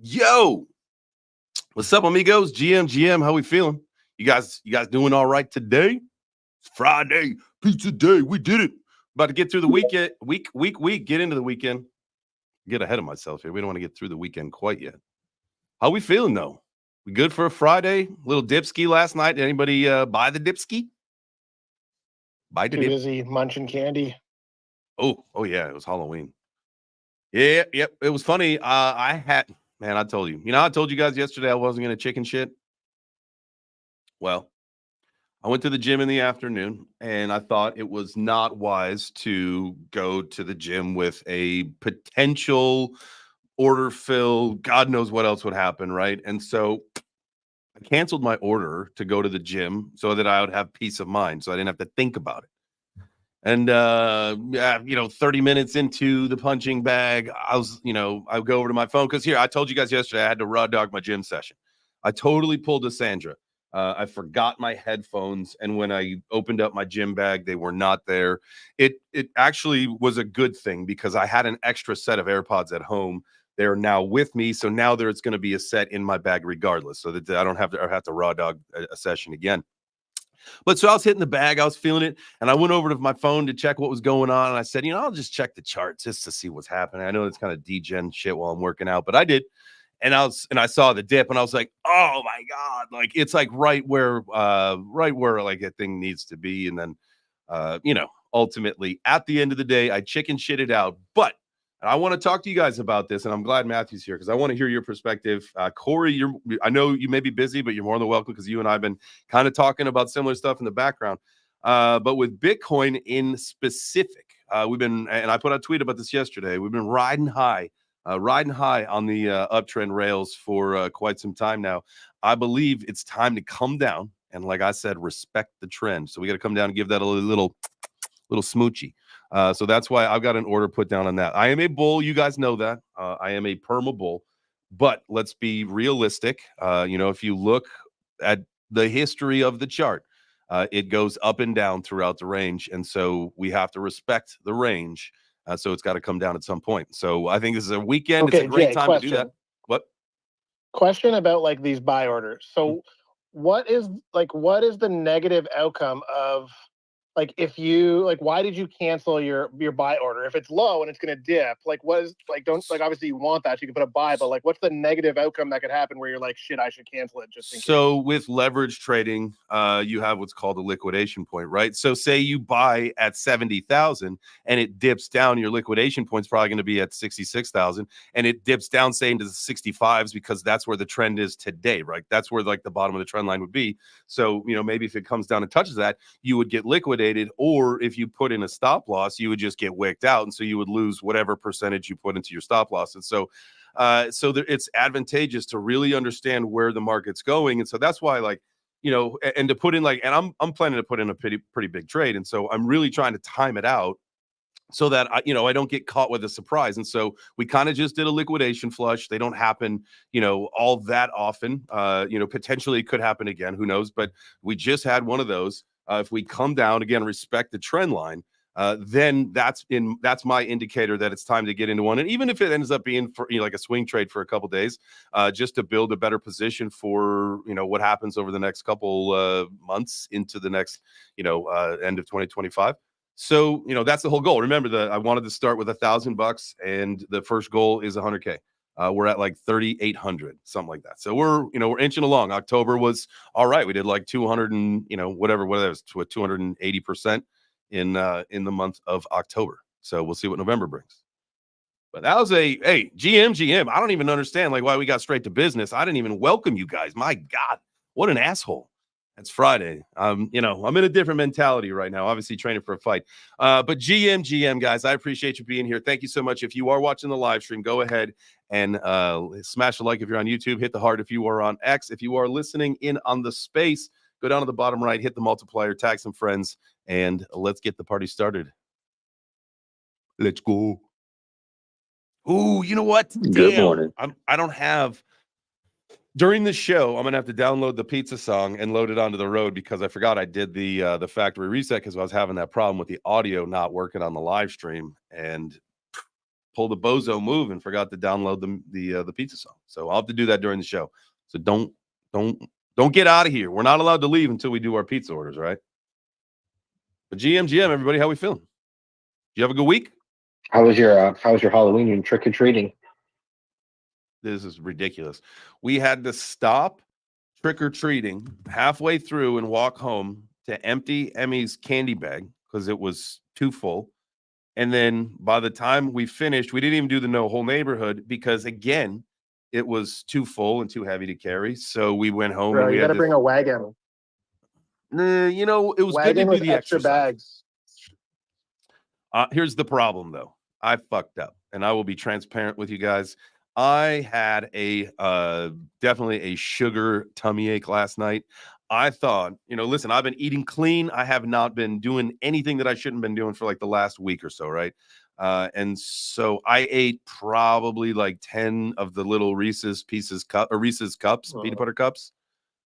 Yo, what's up, amigos? GM, how we feeling? You guys doing all right today? It's Friday, pizza day. We did it. About to get through the weekend, week. Get into the weekend. Get ahead of myself here. We don't want to get through the weekend quite yet. How we feeling though? We good for a Friday? Little dipski last night. Anybody buy the dipski? Buy the Too dip. busy munching candy. Oh yeah, it was Halloween. Yeah, yep. It was funny. I told you. I told you guys yesterday I wasn't gonna chicken shit. Well, I went to the gym in the afternoon and I thought it was not wise to go to the gym with a potential order fill. God knows what else would happen, right? And so I canceled my order to go to the gym so that I would have peace of mind so I didn't have to think about it. And 30 minutes into the punching bag, I go over to my phone because here I told you guys yesterday I had to raw dog my gym session. I totally pulled a Sandra. I forgot my headphones, and when I opened up my gym bag, they were not there. It actually was a good thing because I had an extra set of AirPods at home. They're now with me, so now there's going to be a set in my bag regardless, so that I don't have to raw dog a session again. But so I was hitting the bag, I was feeling it, and I went over to my phone to check what was going on. And I said, I'll just check the charts just to see what's happening. I know it's kind of degen shit while I'm working out, but I did. And I saw the dip and I was like, oh my God, like it's like right where like that thing needs to be. And then ultimately at the end of the day, I chicken shitted out. But I want to talk to you guys about this, and I'm glad Matthew's here because I want to hear your perspective. Corey, I know you may be busy, but you're more than welcome because you and I have been kind of talking about similar stuff in the background. But with Bitcoin in specific, and I put out a tweet about this yesterday, we've been riding high on the uptrend rails for quite some time now. I believe it's time to come down and, like I said, respect the trend. So we got to come down and give that a little smoochy. So that's why I've got an order put down on that. I am a bull. You guys know that. I am a perma bull. But let's be realistic. If you look at the history of the chart, it goes up and down throughout the range. And so we have to respect the range. So it's got to come down at some point. So I think this is a weekend. Okay, it's a great Jay, time to do that. What? Question about like these buy orders. So what is the negative outcome of like if you like why did you cancel your buy order? If it's low and it's gonna dip, like what is like don't like obviously you want that so you can put a buy, but like what's the negative outcome that could happen where you're like shit, I should cancel it just in case? So with leverage trading, you have what's called a liquidation point, right? So say you buy at 70,000 and it dips down, your liquidation point's probably going to be at 66,000, and it dips down, say, into the 65s because that's where the trend is today, right? That's where like the bottom of the trend line would be. So maybe if it comes down and touches that, you would get liquidated, or if you put in a stop loss, you would just get wicked out, and so you would lose whatever percentage you put into your stop loss. And so it's advantageous to really understand where the market's going. And so that's why, like, and to put in like, and I'm planning to put in a pretty big trade. And so I'm really trying to time it out so that I don't get caught with a surprise. And so we kind of just did a liquidation flush. They don't happen, all that often. Potentially it could happen again. Who knows? But we just had one of those. If we come down again, respect the trend line, then that's my indicator that it's time to get into one. And even if it ends up being for like a swing trade for a couple days, just to build a better position for what happens over the next couple months into the next end of 2025. So that's the whole goal. Remember that I wanted to start with $1,000, and the first goal is 100K. We're at like 3,800, something like that. So we're inching along. October was all right. We did like 200 and whatever it was, 280% in the month of October. So we'll see what November brings. But that was GM. I don't even understand like why we got straight to business. I didn't even welcome you guys. My God, what an asshole. It's Friday. I'm in a different mentality right now, obviously training for a fight. But GM, guys, I appreciate you being here. Thank you so much. If you are watching the live stream, go ahead and smash a like if you're on YouTube. Hit the heart if you are on X. If you are listening in on the space, go down to the bottom right, hit the multiplier, tag some friends, and let's get the party started. Let's go. Ooh, you know what? Good morning. I don't have... During the show, I'm going to have to download the pizza song and load it onto the road because I forgot I did the factory reset because I was having that problem with the audio not working on the live stream. And pulled a bozo move and forgot to download the pizza song. So I'll have to do that during the show. So don't get out of here. We're not allowed to leave until we do our pizza orders, right? But GM, everybody, how we feeling? Do you have a good week? How was your Halloween and trick or treating? This is ridiculous. We had to stop trick or treating halfway through and walk home to empty Emmy's candy bag because it was too full. And then by the time we finished, we didn't even do the no whole neighborhood because, again, it was too full and too heavy to carry. So we went home. Bro, and we you got to bring a wagon. You know, it was wagon good to do the extra exercise. bags. Here's the problem, though. I fucked up, and I will be transparent with you guys. I had definitely a sugar tummy ache last night. I thought, listen, I've been eating clean. I have not been doing anything that I shouldn't have been doing for like the last week or so, right? And so I ate probably like 10 of the little Reese's cups, peanut butter cups.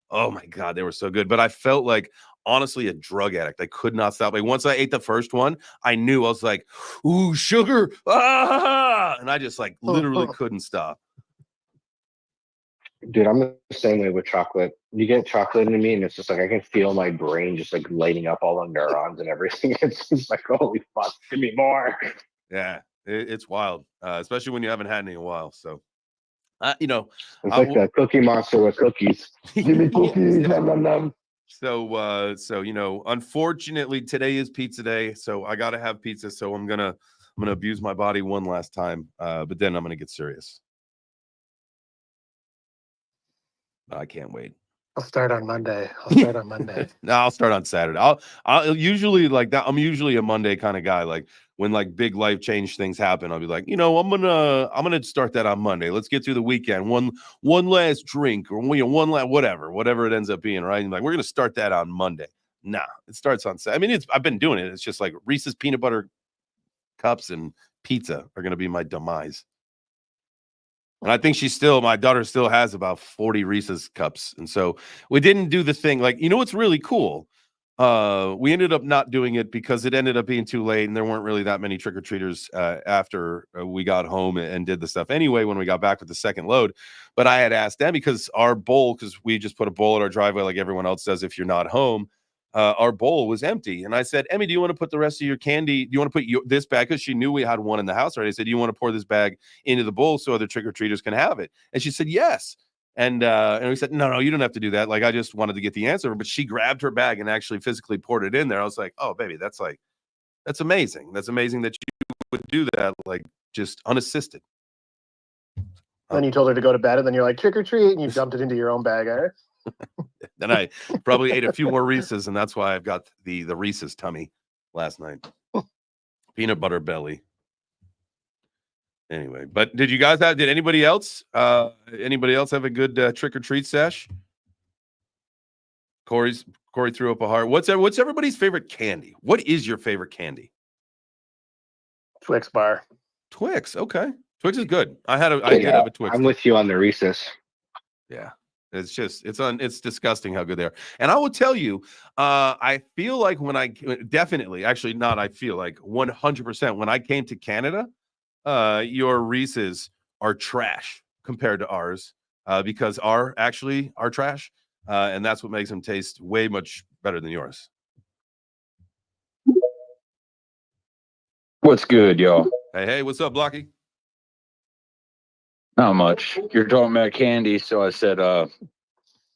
Oh my God, they were so good. But I felt like, honestly, a drug addict. I could not stop. Like once I ate the first one, I knew I was like, ooh, sugar. Ah! And I just like literally couldn't stop. Dude, I'm the same way with chocolate. You get chocolate into me, and it's just like I can feel my brain just like lighting up all the neurons and everything. It's just like, holy fuck, give me more. Yeah, it's wild, especially when you haven't had any in a while. So, it's like the Cookie Monster with cookies. Give me cookies, yeah. nom, nom, nom. So unfortunately, today is pizza day, so I got to have pizza. So I'm gonna abuse my body one last time, but then I'm gonna get serious. I can't wait. I'll start on Monday. No, I'll start on Saturday. I'll usually like that. I'm usually a Monday kind of guy. Like when like big life change things happen, I'll be like, I'm gonna start that on Monday. Let's get through the weekend. One last drink or one last whatever it ends up being. Right? And like we're gonna start that on Monday. Nah, it starts on Saturday. I mean, I've been doing it. It's just like Reese's peanut butter cups and pizza are gonna be my demise. And I think my daughter still has about 40 Reese's cups. And so we didn't do the thing. Like, what's really cool? We ended up not doing it because it ended up being too late. And there weren't really that many trick-or-treaters after we got home and did the stuff anyway, when we got back with the second load. But I had asked them because we just put a bowl at our driveway like everyone else does if you're not home. Our bowl was empty. And I said, Emmy, do you want to put the rest of your candy? Do you want to put this bag? Because she knew we had one in the house already. I said, do you want to pour this bag into the bowl so other trick-or-treaters can have it? And she said, yes. And we said, no, you don't have to do that. Like, I just wanted to get the answer. But she grabbed her bag and actually physically poured it in there. I was like, oh, baby, that's amazing. That's amazing that you would do that, like, just unassisted. Then you told her to go to bed, and then you're like, trick or treat, and you dumped it into your own bag, eh? Then I probably ate a few more Reese's, and that's why I've got the Reese's tummy last night. Peanut butter belly. Anyway, but did anybody else have a good trick or treat sesh? Corey threw up a heart. What's everybody's favorite candy? What is your favorite candy? Twix bar. Twix, okay. Twix is good. I did have a Twix. I'm with you on the Reese's. Yeah. It's disgusting how good they are. And I will tell you, I feel like when I definitely, actually not, I feel like 100% when I came to Canada, your Reese's are trash compared to ours, because our trash. And that's what makes them taste way much better than yours. What's good, y'all? Hey, what's up, Blocky? Not much. You're talking about candy, so I said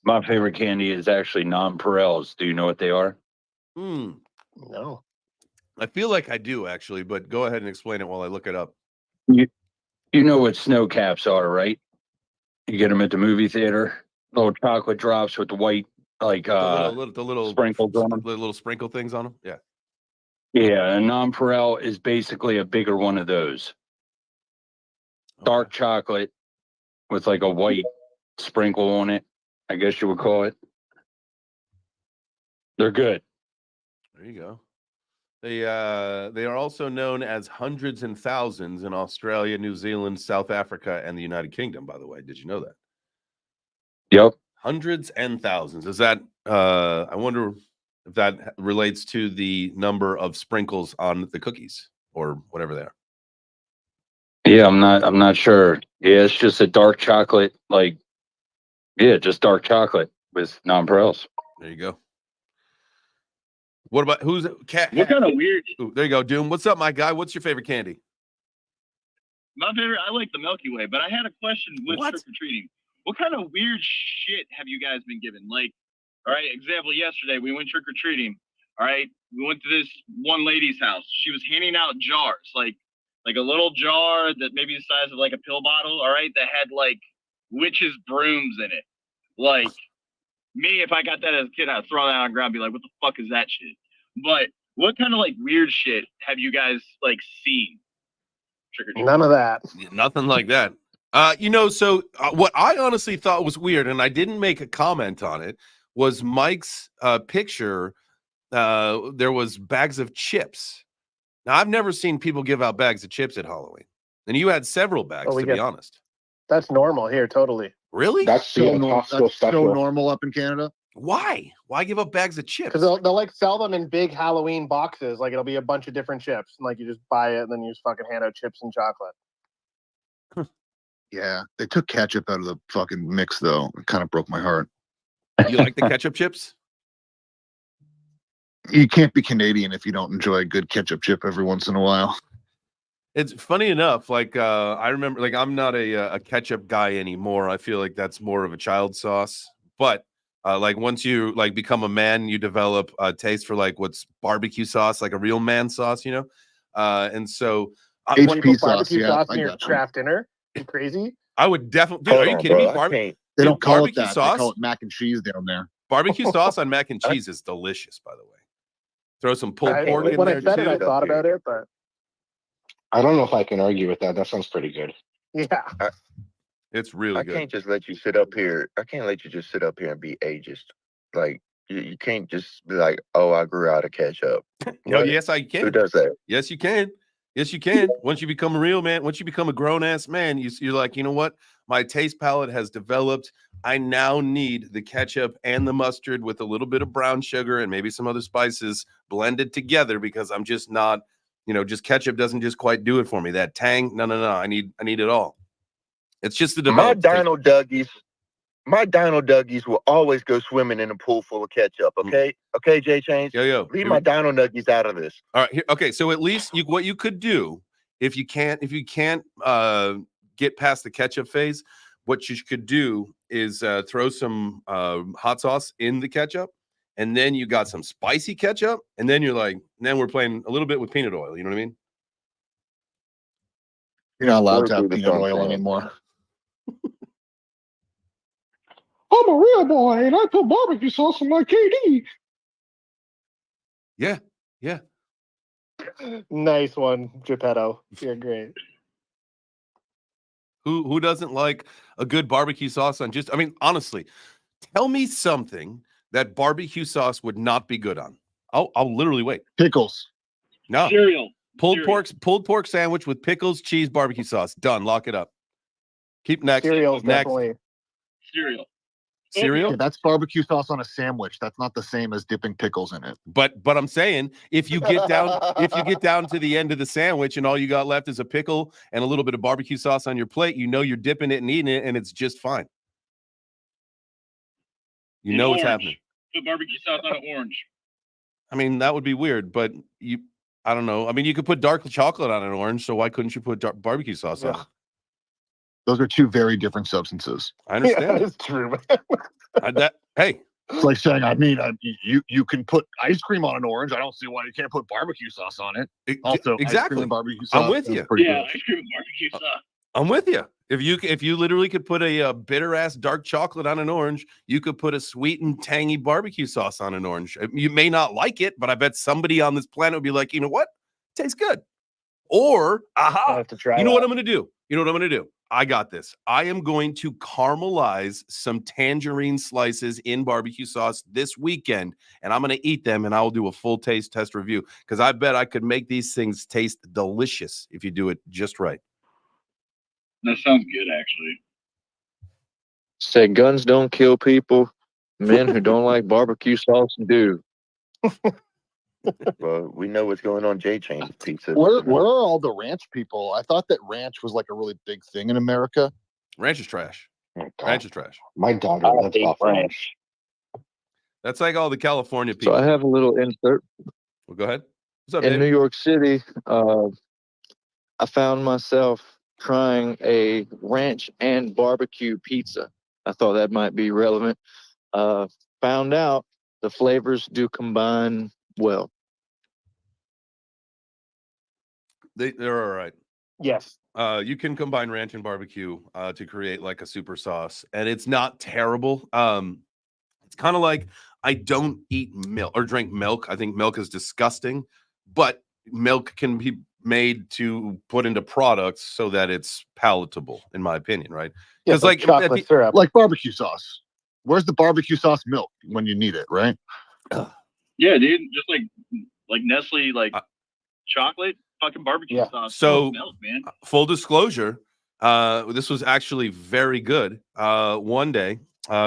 my favorite candy is actually nonpareils. Do you know what they are? No. I feel like I do, actually, but go ahead and explain it while I look it up. You know what snow caps are, right? You get them at the movie theater. Little chocolate drops with the white, like the little sprinkles on them. The little sprinkle things on them. Yeah. Yeah, a nonpareil is basically a bigger one of those. Dark chocolate with like a white sprinkle on it, I guess you would call it. They're good. There you go. They are also known as hundreds and thousands in Australia, New Zealand, South Africa, and the United Kingdom, by the way. Did you know that? Yep. Hundreds and thousands. Is that I wonder if that relates to the number of sprinkles on the cookies or whatever they are. Yeah, I'm not sure. Yeah, it's just a dark chocolate, like, yeah, just dark chocolate with nonpareils. There you go. What about who's cat? What kind of weird? Ooh, there you go, Doom. What's up, my guy? What's your favorite candy? My favorite. I like the Milky Way, but I had a question with What? trick or treating. What kind of weird shit have you guys been given? Like, all right, example. Yesterday we went trick or treating. All right, we went to this one lady's house. She was handing out jars, like a little jar that maybe the size of like a pill bottle. All right, that had like witches' brooms in it. Like me, if I got that as a kid, I'd throw that on the ground and be like, what the fuck is that shit? But what kind of like weird shit have you guys like seen? Trick or treat. None of that. Yeah, nothing like that. So what I honestly thought was weird, and I didn't make a comment on it, was Mike's picture. There was bags of chips. Now, I've never seen people give out bags of chips at Halloween, and you had several bags, Oh, we to be get- honest. That's normal here, totally. Really? That's So, the nor- Costco that's so special. normal up in Canada. Why? Why give up bags of chips? Because they'll like sell them in big Halloween boxes. Like it'll be a bunch of different chips, and like you just buy it, and then you just fucking hand out chips and chocolate. Yeah, they took ketchup out of the fucking mix though. It kind of broke my heart. You like the ketchup chips? You can't be Canadian if you don't enjoy a good ketchup chip every once in a while. It's funny enough. Like I remember, like I'm not a ketchup guy anymore. I feel like that's more of a child sauce. But like once you like become a man, you develop a taste for like what's barbecue sauce, like a real man sauce, you know. And so HP When you put sauce, barbecue yeah, sauce I in your got you. craft dinner, you crazy? I would definitely. Dude, Hold are you on, kidding bro. me? I can't. They don't Dude, call it barbecue that. sauce? They call it mac and cheese down there. Barbecue sauce on mac and cheese is delicious, by the way. Throw some pulled I- pork in when there I said too. it, I thought about it, but I don't know if I can argue with that. That sounds pretty good. yeah. It's really I good. can't just let you sit up here. I can't let you just sit up here and be ageist. Like you can't just be like, "Oh, I grew out of ketchup." No, What? yes, I Who can. does that? Yes, you can. Yes, you can. Once you become a real man, once you become a grown ass man, you're like, you know what? My taste palette has developed. I now need the ketchup and the mustard with a little bit of brown sugar and maybe some other spices blended together because I'm just not, just ketchup doesn't just quite do it for me. That tang, no. I need it all. It's just the My developed taste. Dino Duggies will always go swimming in a pool full of ketchup. Okay, okay, J Change. Yo. Leave my Dino Nuggies out of this. All right. Okay. So at least what you could do if you can't get past the ketchup phase, what you could do is throw some hot sauce in the ketchup, and then you got some spicy ketchup, and then then we're playing a little bit with peanut oil. You know what I mean? You're not allowed to Or have do the peanut same oil thing. anymore. I'm a real boy, and I put barbecue sauce on my KD. Yeah. Nice one, Geppetto. You're great. Who doesn't like a good barbecue sauce on just? I mean, honestly, tell me something that barbecue sauce would not be good on. I'll literally wait. Pickles. No. Cereal. Pulled Cereal. pork sandwich with pickles, cheese, barbecue sauce. Done. Lock it up. Keep next. Cereal's Next. definitely. Cereal. Cereal. Yeah, that's barbecue sauce on a sandwich. That's not the same as dipping pickles in it. But I'm saying if you get down to the end of the sandwich and all you got left is a pickle and a little bit of barbecue sauce on your plate, you're dipping it and eating it, and it's just fine. You know what's happening. Put barbecue sauce on an orange. I mean, that would be weird, but I don't know. I mean, you could put dark chocolate on an orange, so why couldn't you put barbecue sauce on it? Ugh. Those are two very different substances. I Yeah, understand. it's true. Hey, It's like saying, you can put ice cream on an orange. I don't see why you can't put barbecue sauce on it. Also, ice cream exactly. and barbecue sauce. I'm with is you. pretty Yeah, good. ice cream and barbecue sauce. I'm with you. If you literally could put a bitter ass dark chocolate on an orange, you could put a sweet and tangy barbecue sauce on an orange. You may not like it, but I bet somebody on this planet would be like, you know what? Tastes good. Or, I aha, have to try. you know what that. I'm going to do? You know what I'm going to do? I got this. I am going to caramelize some tangerine slices in barbecue sauce this weekend, and I'm going to eat them, and I will do a full taste test review because I bet I could make these things taste delicious if you do it just right. That sounds good, actually. Said guns don't kill people. Men who don't like barbecue sauce do. Well, we know what's going on J Chain's pizza. Where are all the ranch people? I thought that ranch was like a really big thing in America. Ranch is trash. Oh, God. Ranch is trash. My daughter I loves hate Buffalo. ranch. That's like all the California So people. I have a little insert. Well, go ahead. What's up, In Dave? New York City, I found myself trying a ranch and barbecue pizza. I thought that might be relevant. Found out the flavors do combine well. They're all right. Yes. You can combine ranch and barbecue to create like a super sauce, and it's not terrible. It's kind of like I don't eat milk or drink milk. I think milk is disgusting, but milk can be made to put into products so that it's palatable, in my opinion, right? Yeah, 'Cause, like like, chocolate syrup. Like barbecue sauce. Where's the barbecue sauce milk when you need it, right? Yeah, dude. Just like Nestle, like chocolate, fucking barbecue Yeah. sauce. So- milk, man. Full disclosure, this was actually very good. One day,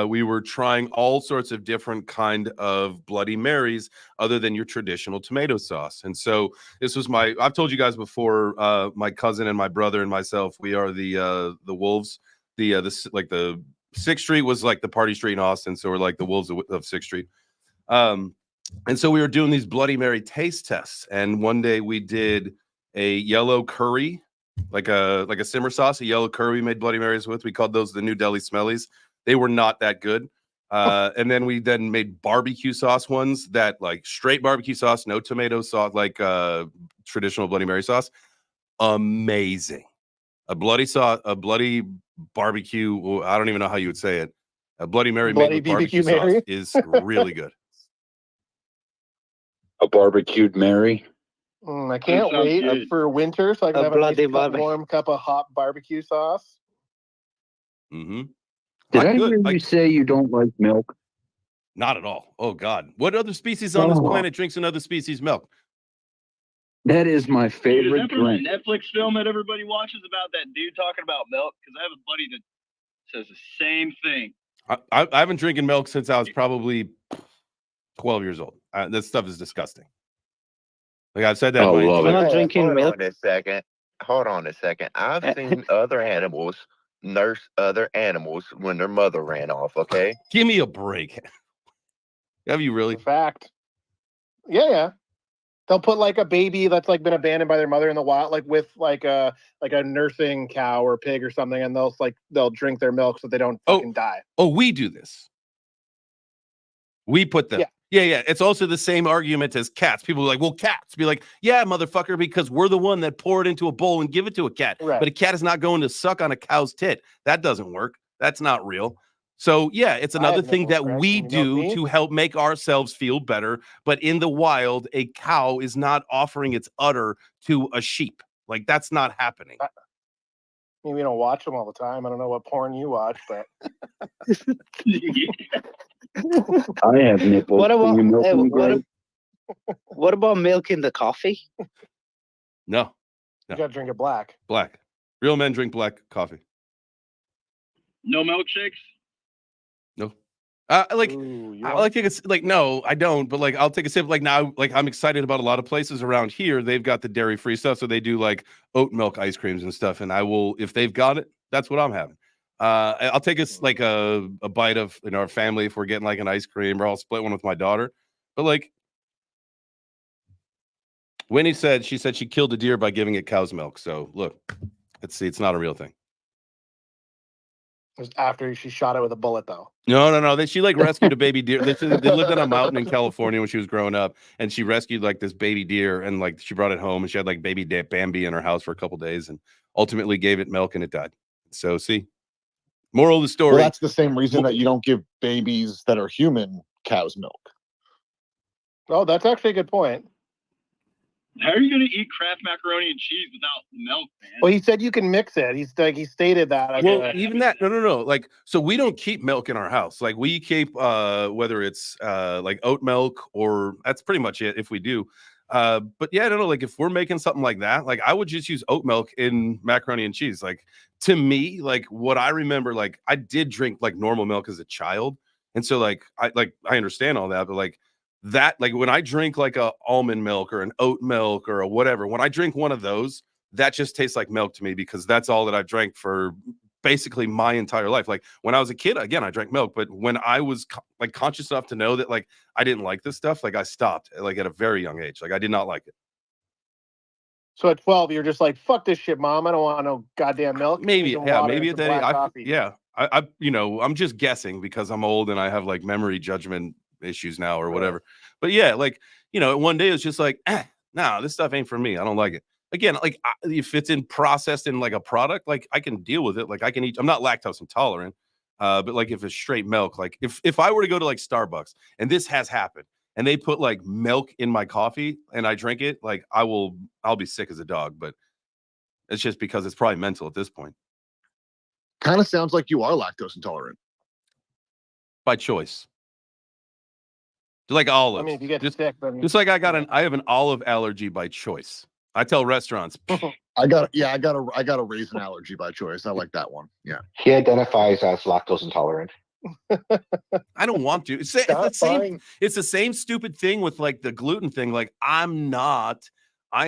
we were trying all sorts of different kind of Bloody Marys other than your traditional tomato sauce. And so this was I've told you guys before, my cousin and my brother and myself, we are the Wolves. The 6th Street was like the party street in Austin. So we're like the Wolves of 6th Street. And so we were doing these Bloody Mary taste tests. And one day we did a yellow curry, like a simmer sauce, a yellow curry we made Bloody Marys with. We called those the New Delhi Smellies. They were not that good. And then we made barbecue sauce ones that like straight barbecue sauce, no tomato sauce, like traditional Bloody Mary sauce. Amazing. A bloody barbecue. Well, I don't even know how you would say it. A Bloody Mary Bloody made with barbecue BBQ Mary? sauce is really good. A barbecued Mary. I can't sounds wait good. for winter so I can A have a nice bloody barbecue. warm cup of hot barbecue sauce. Mm-hmm. Did I hear you say you don't like milk? Not at all. Oh God. What other species on this Oh. planet drinks another species milk? That is my Dude, is favorite that from drink. the Netflix film that everybody watches about that dude talking about milk? Because I have a buddy that says the same thing. I haven't drinking milk since I was probably 12 years old. This stuff is disgusting. Like I've said that. Oh, my love entire- it. Not drinking Hold milk. on a second. Hold on a second. I've seen other animals nurse other animals when their mother ran off. Okay. Give me a break. Have you really? In fact. Yeah. They'll put like a baby that's like been abandoned by their mother in the wild, like with like a nursing cow or pig or something, and they'll drink their milk so they don't fucking die. Oh, we do this. We put them. Yeah. It's also the same argument as cats. People are like, well, cats. Be like, yeah, motherfucker, because we're the one that pour it into a bowl and give it to a cat. Right. But a cat is not going to suck on a cow's tit. That doesn't work. That's not real. So yeah, it's another have thing nipples, that Greg. we Can you milk do me? to help make ourselves feel better. But in the wild, a cow is not offering its udder to a sheep. Like that's not happening. Maybe you don't watch them all the time. I don't know what porn you watch, but I have nipples. What about Can you milk hey, me, what, Greg? what about milk in the coffee? No, you gotta drink it black. black. Real men drink black coffee. No milkshakes? No. Ooh, I like take a like no, I don't, but like I'll take a sip. Like now, like I'm excited about a lot of places around here. They've got the dairy free stuff, so they do like oat milk ice creams and stuff. And I will, if they've got it, that's what I'm having. I'll take like a bite of in our family if we're getting like an ice cream, or I'll split one with my daughter. But like Winnie said, she said she killed a deer by giving it cow's milk. So look, let's see, it's not a real thing. It was after she shot it with a bullet, though. No. She like rescued a baby deer. They lived on a mountain in California when she was growing up, and she rescued like this baby deer, and like she brought it home, and she had like baby Bambi in her house for a couple days, and ultimately gave it milk, and it died. So see, moral of the story. Well, that's the same reason that you don't give babies that are human cow's milk. Oh, that's actually a good point. How are you going to eat Kraft macaroni and cheese without milk, man? Well, he said you can mix it. He stated that. I Well, guess. even that, no. Like, so we don't keep milk in our house. Like, we keep whether it's like oat milk or that's pretty much it if we do. But yeah, I don't know. Like, if we're making something like that, like I would just use oat milk in macaroni and cheese. Like, to me, like what I remember, like I did drink like normal milk as a child, and so like I understand all that, but like that, like when I drink like a almond milk or an oat milk or a whatever, when I drink one of those, that just tastes like milk to me because that's all that I've drank for basically my entire life. Like when I was a kid, again, I drank milk, but when I was like conscious enough to know that like I didn't like this stuff, like I stopped like at a very young age. Like I did not like it. So at 12, you're just like, fuck this shit, mom. I don't want no goddamn milk. Maybe, Need some yeah, water maybe and at some that black age, coffee. yeah, I, you know, I'm just guessing because I'm old and I have like memory judgment issues now or whatever. But yeah, like, you know, one day it's just like, nah, this stuff ain't for me. I don't like it. Again, like if it's in processed in like a product, like I can deal with it. Like I can eat. I'm not lactose intolerant, but like if it's straight milk, like if I were to go to like Starbucks and this has happened and they put like milk in my coffee and I drink it, like I'll be sick as a dog. But it's just because it's probably mental at this point. Kind of sounds like you are lactose intolerant. By choice. Like olives. I mean, if you get just, sick, then just like I have an olive allergy by choice. I tell restaurants. I got a raisin allergy by choice. I like that one. Yeah. He identifies as lactose intolerant. I don't want to. It's the same stupid thing with like the gluten thing. Like I am not a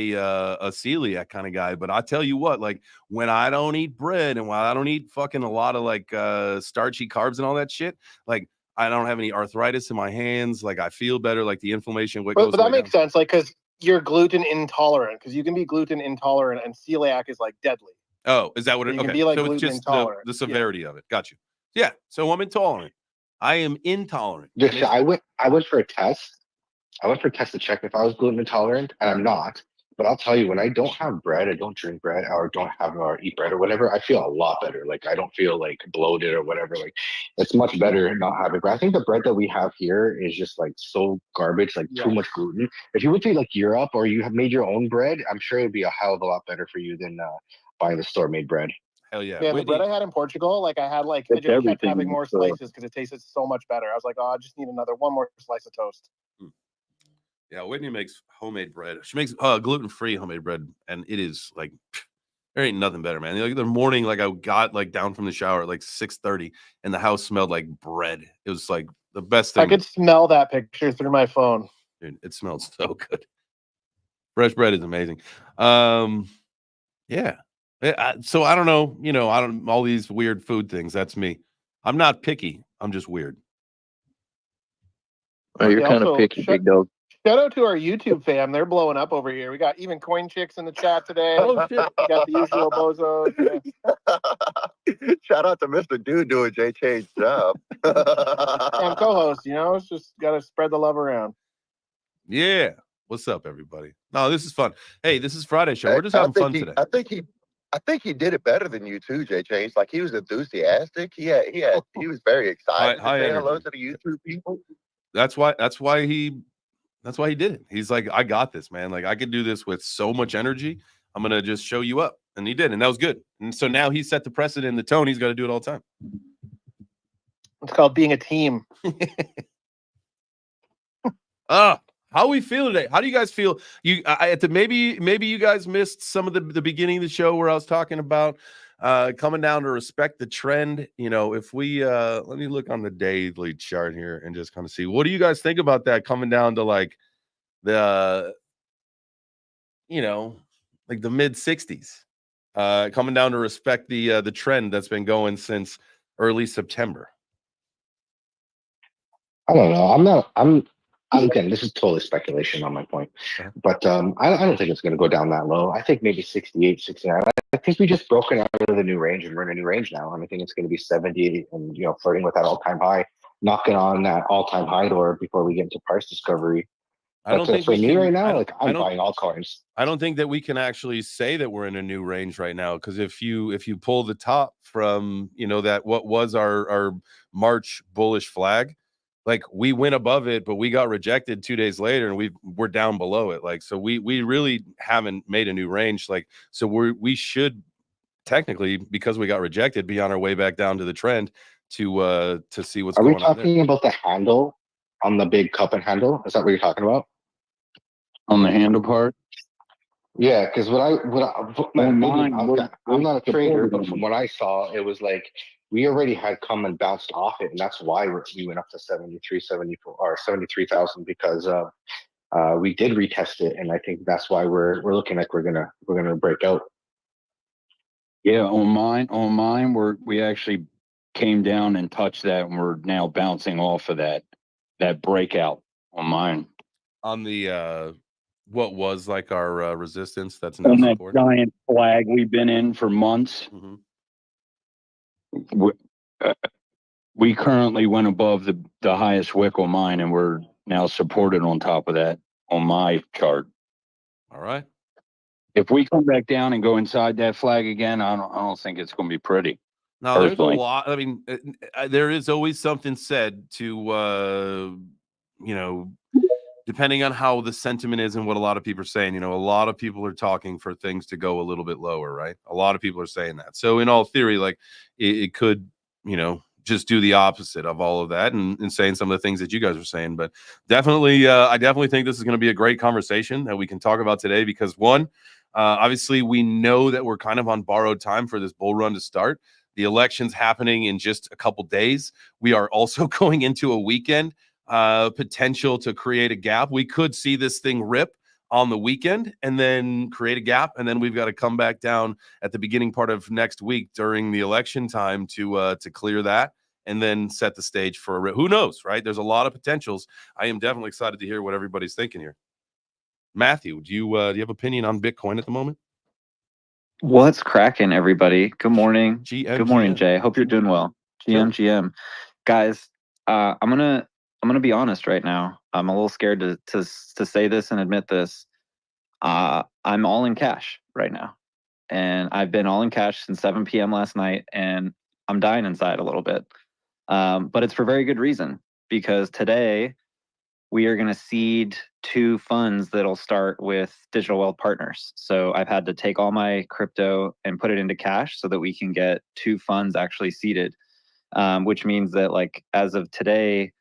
celiac kind of guy, but I tell you what, like when I don't eat bread and when I don't eat fucking a lot of like starchy carbs and all that shit, like I don't have any arthritis in my hands. Like I feel better. Like the inflammation. But that makes sense. Like because you're gluten intolerant. Because you can be gluten intolerant and celiac is like deadly. Oh, is that what it? You can Okay, be like so it's gluten just intolerant. the severity of it. Got you. Yeah. So I'm intolerant. I am intolerant. Just, I went for a test. I went for a test to check if I was gluten intolerant, and I'm not. But I'll tell you, when I don't have bread, I don't drink bread, or don't have or eat bread or whatever, I feel a lot better. Like I don't feel like bloated or whatever. Like it's much better not having bread. I think the bread that we have here is just like so garbage, like too much gluten. If you went to like Europe or you have made your own bread, I'm sure it'd be a hell of a lot better for you than buying the store made bread. Hell yeah. Yeah, the bread I had in Portugal, like I had like I just kept having more slices because it tasted so much better. I was like, oh, I just need one more slice of toast. Yeah, Whitney makes homemade bread. She makes gluten-free homemade bread, and it is like there ain't nothing better, man. Like the morning, like I got like down from the shower at like 6:30, and the house smelled like bread. It was like the best thing. I could smell that picture through my phone. Dude, it smells so good. Fresh bread is amazing. Yeah. So I don't know, you know, all these weird food things. That's me. I'm not picky. I'm just weird. Oh, you're kind of picky, big dog. Shout out to our YouTube fam. They're blowing up over here. We got even Coin Chicks in the chat today. Oh, shit. We got the usual bozos. Yeah. Shout out to Mr. Dude doing JK's job. And co-host, you know, it's just got to spread the love around. Yeah. What's up, everybody? No, this is fun. Hey, this is Friday show. We're just having fun today. I think he did it better than you too, JJ. Like he was enthusiastic. He was very excited to say hello to the YouTube people. That's why he did it. He's like, I got this, man. Like I could do this with so much energy. I'm gonna just show you up, and he did, and that was good. And so now he set the precedent, the tone. He's got to do it all the time. It's called being a team. How we feel today? How do you guys feel? Maybe you guys missed some of the beginning of the show where I was talking about coming down to respect the trend. You know, if we let me look on the daily chart here and just kind of see what do you guys think about that coming down to like the you know, like the mid 60s, coming down to respect the trend that's been going since early September. I don't know. Again, this is totally speculation on my point, but I don't think it's going to go down that low. I think maybe 68, 69. I think we just broken out of the new range and we're in a new range now. And I think it's going to be 70 and, you know, flirting with that all-time high, knocking on that all-time high door before we get into price discovery. I don't think for me right now, like I'm buying all coins. I don't think that we can actually say that we're in a new range right now, because if you pull the top from, you know, that what was our March bullish flag, like we went above it, but we got rejected 2 days later and we're down below it. Like, so we really haven't made a new range. Like, so we should technically, because we got rejected, be on our way back down to the trend to see what's going on. Are we talking about the handle on the big cup and handle? Is that what you're talking about? On the handle part? Yeah, because I'm not a trader, but from what I saw, it was like we already had come and bounced off it, and that's why we went up to 73, 74, or 73,000 because we did retest it, and I think that's why we're looking like we're gonna break out. Yeah, on mine, we actually came down and touched that, and we're now bouncing off of that breakout on mine. On the what was like our resistance, that's now On that support. giant flag we've been in for months, Mhm. we currently went above the highest wick on mine, and we're now supported on top of that on my chart. All right. If we come back down and go inside that flag again, I don't think it's going to be pretty. Now, there's a Personally. lot. I mean, there is always something said to, you know, depending on how the sentiment is and what a lot of people are saying. You know, a lot of people are talking for things to go a little bit lower, right? A lot of people are saying that. So, in all theory, like it could, you know, just do the opposite of all of that and saying some of the things that you guys are saying. But definitely, I definitely think this is going to be a great conversation that we can talk about today because one, obviously, we know that we're kind of on borrowed time for this bull run to start. The election's happening in just a couple days. We are also going into a weekend, potential to create a gap. We could see this thing rip on the weekend and then create a gap, and then we've got to come back down at the beginning part of next week during the election time to clear that and then set the stage for a rip. Who knows, right? There's a lot of potentials. I am definitely excited to hear what everybody's thinking here. Matthew, do you have opinion on Bitcoin at the moment? What's cracking, everybody? Good morning. GM, Good morning, Jay. Hope you're doing well. GM. Guys, I'm gonna be honest right now. I'm a little scared to say this and admit this. I'm all in cash right now, and I've been all in cash since 7 p.m. last night, and I'm dying inside a little bit. But it's for very good reason because today we are going to seed 2 funds that'll start with Digital Wealth Partners. So I've had to take all my crypto and put it into cash so that we can get 2 funds actually seeded, which means that like as of today,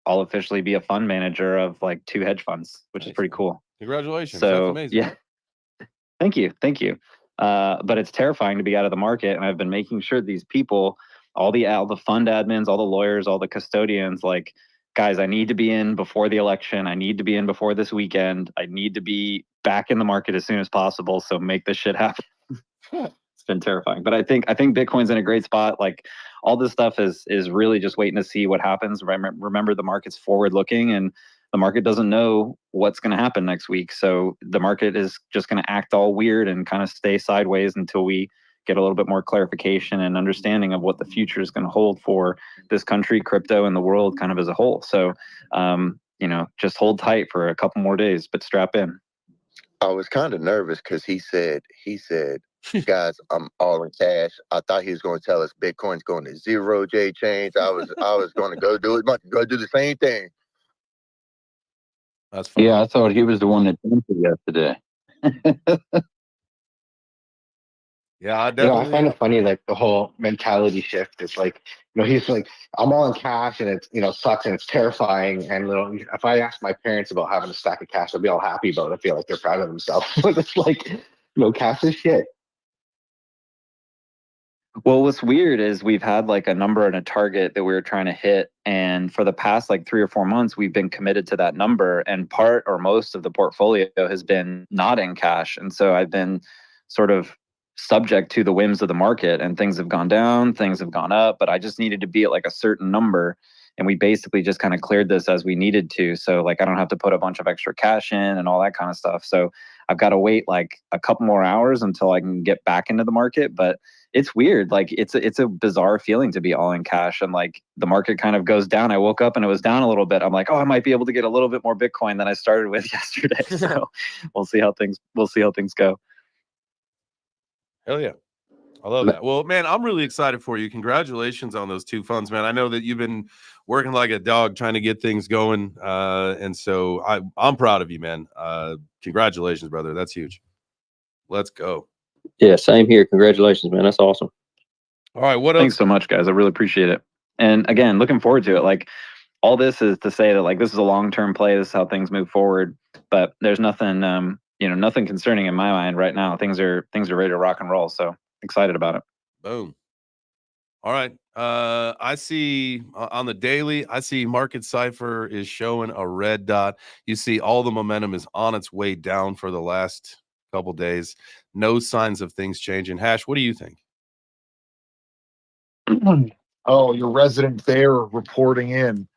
I'll officially be a fund manager of like 2 hedge funds, which is pretty cool. Congratulations. So that's amazing. yeah, thank you. But it's terrifying to be out of the market, and I've been making sure these people, all the fund admins, all the lawyers, all the custodians, like, guys, I need to be in before the election. I need to be in before this weekend. I need to be back in the market as soon as possible. So make this shit happen. It's been terrifying, but I think Bitcoin's in a great spot. Like all this stuff is really just waiting to see what happens. Remember, the market's forward looking, and the market doesn't know what's going to happen next week. So the market is just going to act all weird and kind of stay sideways until we get a little bit more clarification and understanding of what the future is going to hold for this country, crypto, and the world kind of as a whole. So, just hold tight for a couple more days, but strap in. I was kind of nervous because he said, guys, I'm all in cash. I thought he was going to tell us Bitcoin's going to 0 J change. I was going to go do the same thing. That's funny. Yeah, I thought he was the one that jumped it yesterday. Yeah, I definitely. I find it funny, like the whole mentality shift. It's like, he's like, I'm all in cash and it's, sucks and it's terrifying. And if I ask my parents about having a stack of cash, they'll be all happy about it. I feel like they're proud of themselves. But it's like, cash is shit. Well, what's weird is we've had like a number and a target that we were trying to hit. And for the past like 3 or 4 months, we've been committed to that number. And part or most of the portfolio has been not in cash. And so I've been sort of subject to the whims of the market, and things have gone down, things have gone up, but I just needed to be at like a certain number. And we basically just kind of cleared this as we needed to. So like, I don't have to put a bunch of extra cash in and all that kind of stuff. So I've got to wait like a couple more hours until I can get back into the market. But it's weird. Like it's a bizarre feeling to be all in cash, and like the market kind of goes down. I woke up and it was down a little bit. I'm like, oh, I might be able to get a little bit more Bitcoin than I started with yesterday. So we'll see how things go. Hell yeah. I love that. Well, man, I'm really excited for you. Congratulations on those 2 funds, man. I know that you've been working like a dog trying to get things going. And so I'm proud of you, man. Congratulations, brother. That's huge. Let's go. Yeah, same here. Congratulations, man. That's awesome. All right. What else? Thanks so much, guys. I really appreciate it. And again, looking forward to it. Like all this is to say that like this is a long-term play. This is how things move forward. But there's nothing, nothing concerning in my mind right now. Things are ready to rock and roll. So excited about it. Boom. All right. I see on the daily, I see Market Cipher is showing a red dot. You see all the momentum is on its way down for the last couple days. No signs of things changing. Hash, what do you think? Oh, your resident bear reporting in.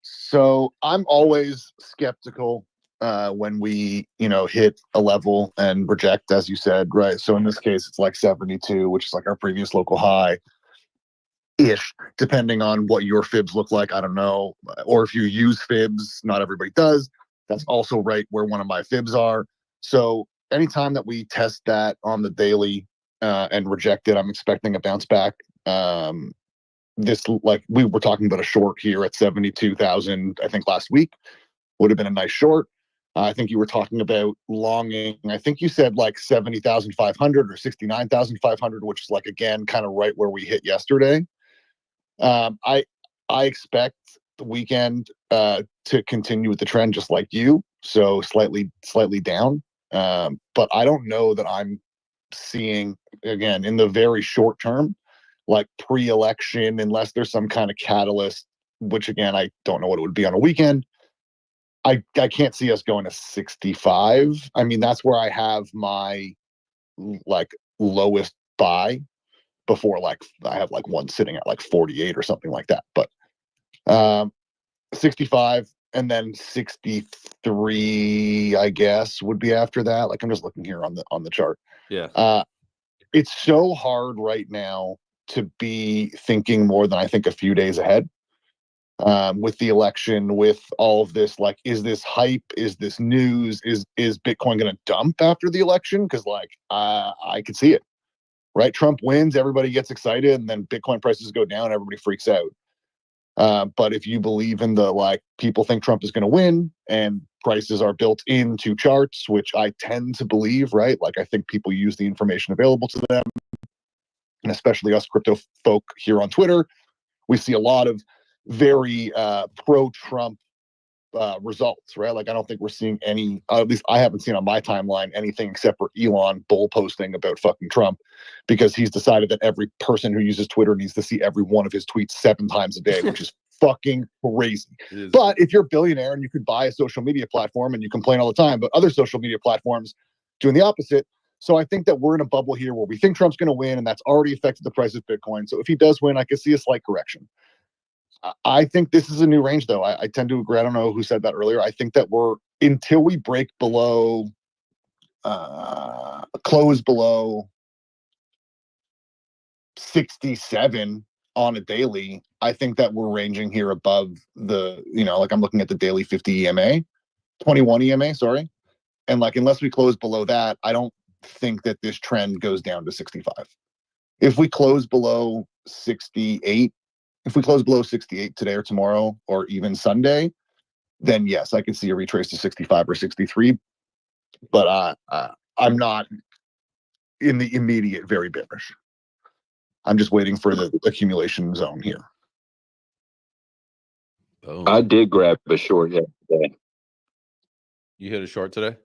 So I'm always skeptical when we, hit a level and reject, as you said, right? So in this case, it's like 72, which is like our previous local high ish, depending on what your fibs look like. I don't know. Or if you use fibs, not everybody does. That's also right where one of my fibs are. So anytime that we test that on the daily and reject it, I'm expecting a bounce back. This, like we were talking about a short here at 72,000, I think last week would have been a nice short. I think you were talking about longing. I think you said like 70,500 or 69,500, which is like, again, kind of right where we hit yesterday. I expect the weekend to continue with the trend just like you. So slightly down. But I don't know that I'm seeing, again, in the very short term, like pre-election, unless there's some kind of catalyst, which again, I don't know what it would be on a weekend. I can't see us going to 65. I mean, that's where I have my like lowest buy before, like I have like one sitting at like 48 or something like that. But 65 and then 63, I guess, would be after that. Like I'm just looking here on the chart. Yeah. It's so hard right now to be thinking more than I think a few days ahead. With the election, with all of this, like, is this hype? Is this news? Is Bitcoin going to dump after the election? Because like I could see it, right? Trump wins, everybody gets excited, and then Bitcoin prices go down, everybody freaks out. But if you believe in the like, people think Trump is going to win, and prices are built into charts, which I tend to believe, right? Like I think people use the information available to them, and especially us crypto folk here on Twitter, we see a lot of very pro-Trump results, right? Like I don't think we're seeing any, at least I haven't seen on my timeline anything except for Elon bull posting about fucking Trump, because he's decided that every person who uses Twitter needs to see every one of his tweets 7 times a day, which is fucking crazy. But if you're a billionaire and you could buy a social media platform, and you complain all the time about other social media platforms doing the opposite. So I think that we're in a bubble here where we think Trump's going to win, and that's already affected the price of Bitcoin. So if he does win, I could see a slight correction. I think this is a new range, though. I tend to agree. I don't know who said that earlier. I think that until we break below, close below 67 on a daily, I think that we're ranging here above the, like I'm looking at the daily 50 EMA, 21 EMA, sorry. And like, unless we close below that, I don't think that this trend goes down to 65. If we close below 68, if we close below 68 today or tomorrow or even Sunday, then yes, I could see a retrace to 65 or 63. But I'm not in the immediate very bearish. I'm just waiting for the accumulation zone here. Oh. I did grab a short yesterday. You hit a short today?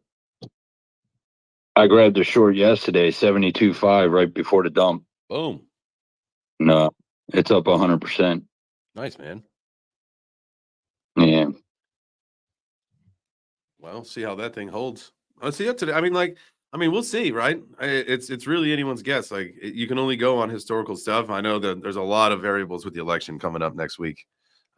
I grabbed a short yesterday, 72.5 right before the dump. Boom. No, it's up 100%. Nice, man. Yeah. Well, see how that thing holds. Let's see up today. I mean, we'll see, right? It's really anyone's guess. Like you can only go on historical stuff. I know that there's a lot of variables with the election coming up next week.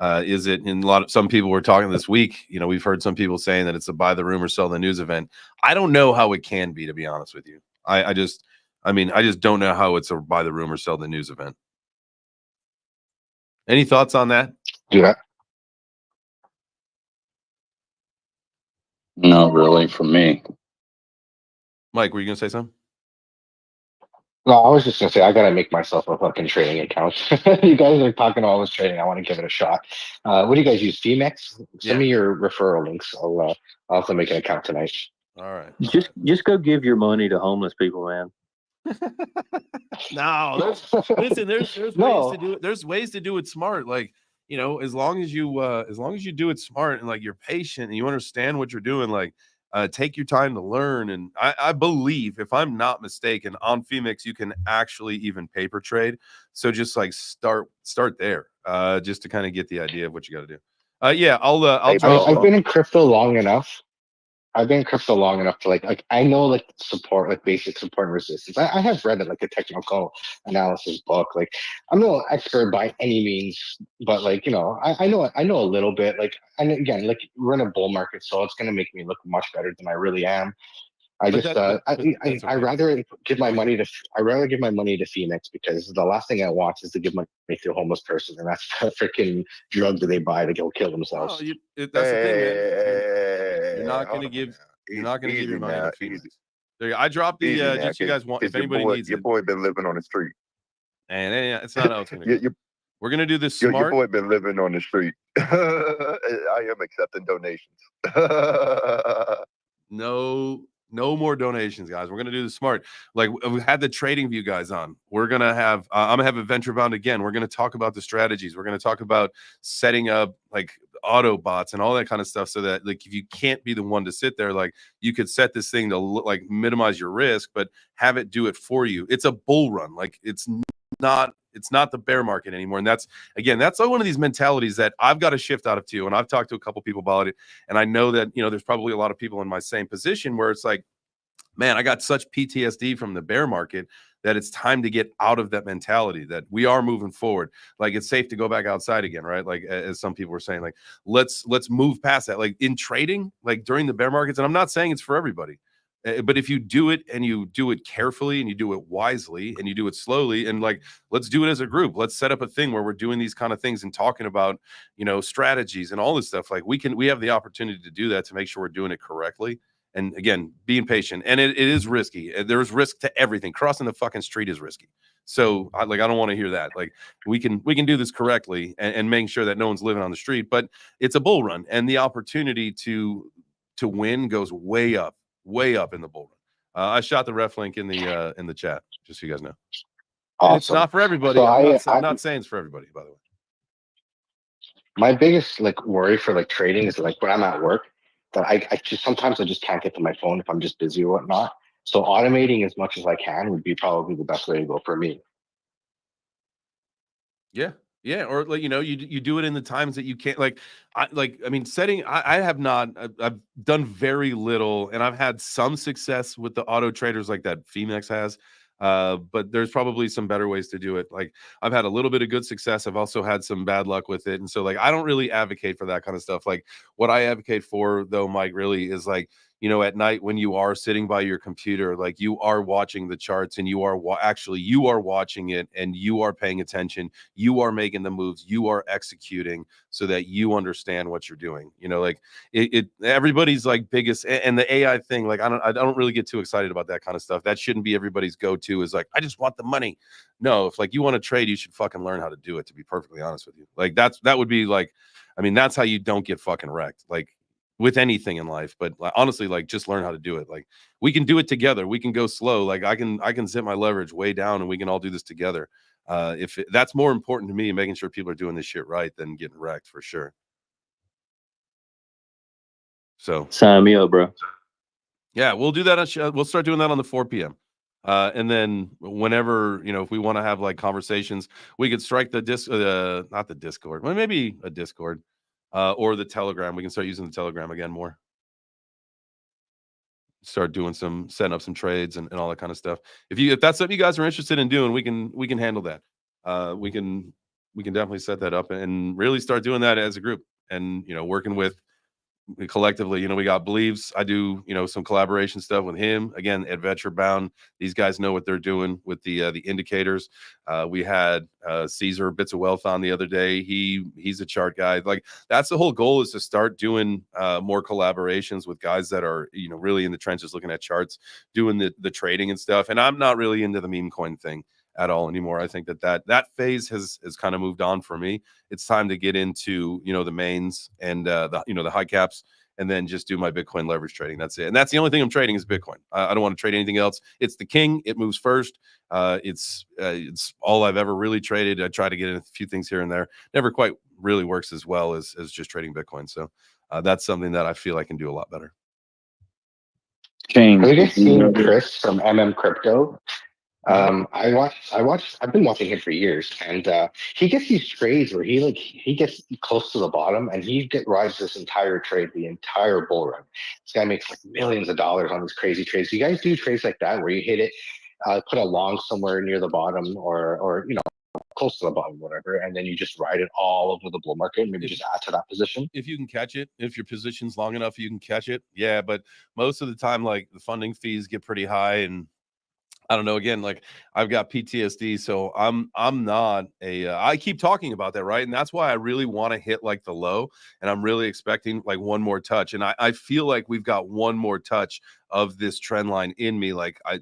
Is it in some people were talking this week, we've heard some people saying that it's a buy the rumor, sell the news event. I don't know how it can be, to be honest with you. I just don't know how it's a buy the rumor, sell the news event. Any thoughts on that? Yeah. Not really for me. Mike, were you going to say something? No, I was just gonna say I gotta make myself a fucking trading account. You guys are talking all this trading. I want to give it a shot. What do you guys use? VMEX? Send me your referral links. I'll also make an account tonight. All right. Just go give your money to homeless people, man. No, there's ways to do it. There's ways to do it smart. Like, as long as you do it smart and like you're patient and you understand what you're doing, like Take your time to learn. And I believe, if I'm not mistaken, on Phoenix you can actually even paper trade. So just like start there, just to kind of get the idea of what you got to do. Yeah, I'll Hey, drop. I've been in crypto long enough. I've been in crypto long enough to like I know like support, like basic support and resistance. I have read it, like a technical analysis book. Like I'm no expert by any means, but like I know a little bit. Like, and again, like we're in a bull market, so it's gonna make me look much better than I really am. But that's I okay. rather give my money to Phoenix, because the last thing I want is to give money to a homeless person, and that's the freaking drug that they buy to go kill Oh, themselves. that's the thing, man. You're not hold gonna on give now. you're not gonna give Easy your money now, to Phoenix. There you go. I dropped the easy now, just so you guys want, if your anybody needs your it. boy been living on the street. And it's not how it's gonna Your, go. your, We're gonna do this your smart. boy been living on the street. I am accepting donations. No more donations, guys. We're gonna do this smart. Like, we had the trading view guys on. We're gonna have I'm gonna have a venture bound again. We're gonna talk about the strategies. We're gonna talk about setting up like auto bots and all that kind of stuff, so that like if you can't be the one to sit there, like you could set this thing to like minimize your risk, but have it do it for you. It's a bull run. Like it's not the bear market anymore. And that's one of these mentalities that I've got to shift out of too. And I've talked to a couple people about it, and I know that there's probably a lot of people in my same position where it's like, man, I got such PTSD from the bear market that it's time to get out of that mentality, that we are moving forward. Like, it's safe to go back outside again, right? Like, as some people were saying, like, let's move past that. Like in trading, like during the bear markets, and I'm not saying it's for everybody, but if you do it and you do it carefully and you do it wisely and you do it slowly, and like, let's do it as a group. Let's set up a thing where we're doing these kind of things and talking about, strategies and all this stuff. Like, we have the opportunity to do that, to make sure we're doing it correctly. And again, being patient, and it is risky. There's risk to everything. Crossing the fucking street is risky. So I don't want to hear that. Like, we can do this correctly, and making sure that no one's living on the street. But it's a bull run, and the opportunity to win goes way up in the bull run. I shot the ref link in the chat, just so you guys know. And it's Awesome. not for everybody. So I'm not saying it's for everybody, by the way. my biggest like worry for like trading is like when I'm at work, that I just sometimes I just can't get to my phone if I'm just busy or whatnot. So automating as much as I can would be probably the best way to go for me. Yeah. Yeah. Or like, you do it in the times that you can't, I mean, setting, I have not, I've done very little, and I've had some success with the auto traders like that Phoenix has. But there's probably some better ways to do it. Like, I've had a little bit of good success. I've also had some bad luck with it. And so like, I don't really advocate for that kind of stuff. Like, what I advocate for though, Mike, really is like, at night when you are sitting by your computer, like you are watching the charts, and you are you are watching it, and you are paying attention, you are making the moves, you are executing, so that you understand what you're doing. Like everybody's like biggest, and the AI thing, like I don't really get too excited about that kind of stuff. That shouldn't be everybody's go-to, is like, I just want the money. No, if like you want to trade, you should fucking learn how to do it, to be perfectly honest with you. Like that would be like, I mean, that's how you don't get fucking wrecked. Like, with anything in life, but like, honestly, like, just learn how to do it. Like, we can do it together. We can go slow. Like, I can set my leverage way down, and we can all do this together. That's more important to me, making sure people are doing this shit right, than getting wrecked, for sure. So Sign me up, bro. yeah, we'll do that. We'll start doing that on the 4 p.m. And then whenever, if we want to have like conversations, we could strike the not the Discord, well, maybe a Discord, or the Telegram. We can start using the Telegram again more. Start doing setting up some trades and all that kind of stuff. If that's something you guys are interested in doing, we can handle that. We can definitely set that up and really start doing that as a group, and working with collectively. We got Believes. I do some collaboration stuff with him, again, at Venture Bound. These guys know what they're doing with the indicators. We had Caesar Bits of Wealth on the other day. He's a chart guy. Like, that's the whole goal, is to start doing more collaborations with guys that are really in the trenches, looking at charts, doing the trading and stuff. And I'm not really into the meme coin thing at all anymore. I think that phase has kind of moved on for me. It's time to get into the mains and the high caps, and then just do my Bitcoin leverage trading. That's it. And that's the only thing I'm trading, is Bitcoin. I don't want to trade anything else. It's the king. It moves first. It's all I've ever really traded. I try to get in a few things here and there. Never quite really works as well as just trading Bitcoin. So that's something that I feel I can do a lot better. Change. Have you guys seen Chris from Crypto? I've been watching him for years, and he gets these trades where he gets close to the bottom and rides this entire trade, the entire bull run. This guy makes like millions of dollars on these crazy trades. Do you guys do trades like that where you hit it, put a long somewhere near the bottom or close to the bottom, whatever, and then you just ride it all over the bull market and maybe just add to that position? If you can catch it, if your position's long enough, you can catch it. Yeah, but most of the time, like the funding fees get pretty high, and I don't know. Again, like I've got PTSD, so I'm not a. I keep talking about that, right? And that's why I really want to hit like the low, and I'm really expecting like one more touch. And I feel like we've got one more touch of this trend line in me. Like I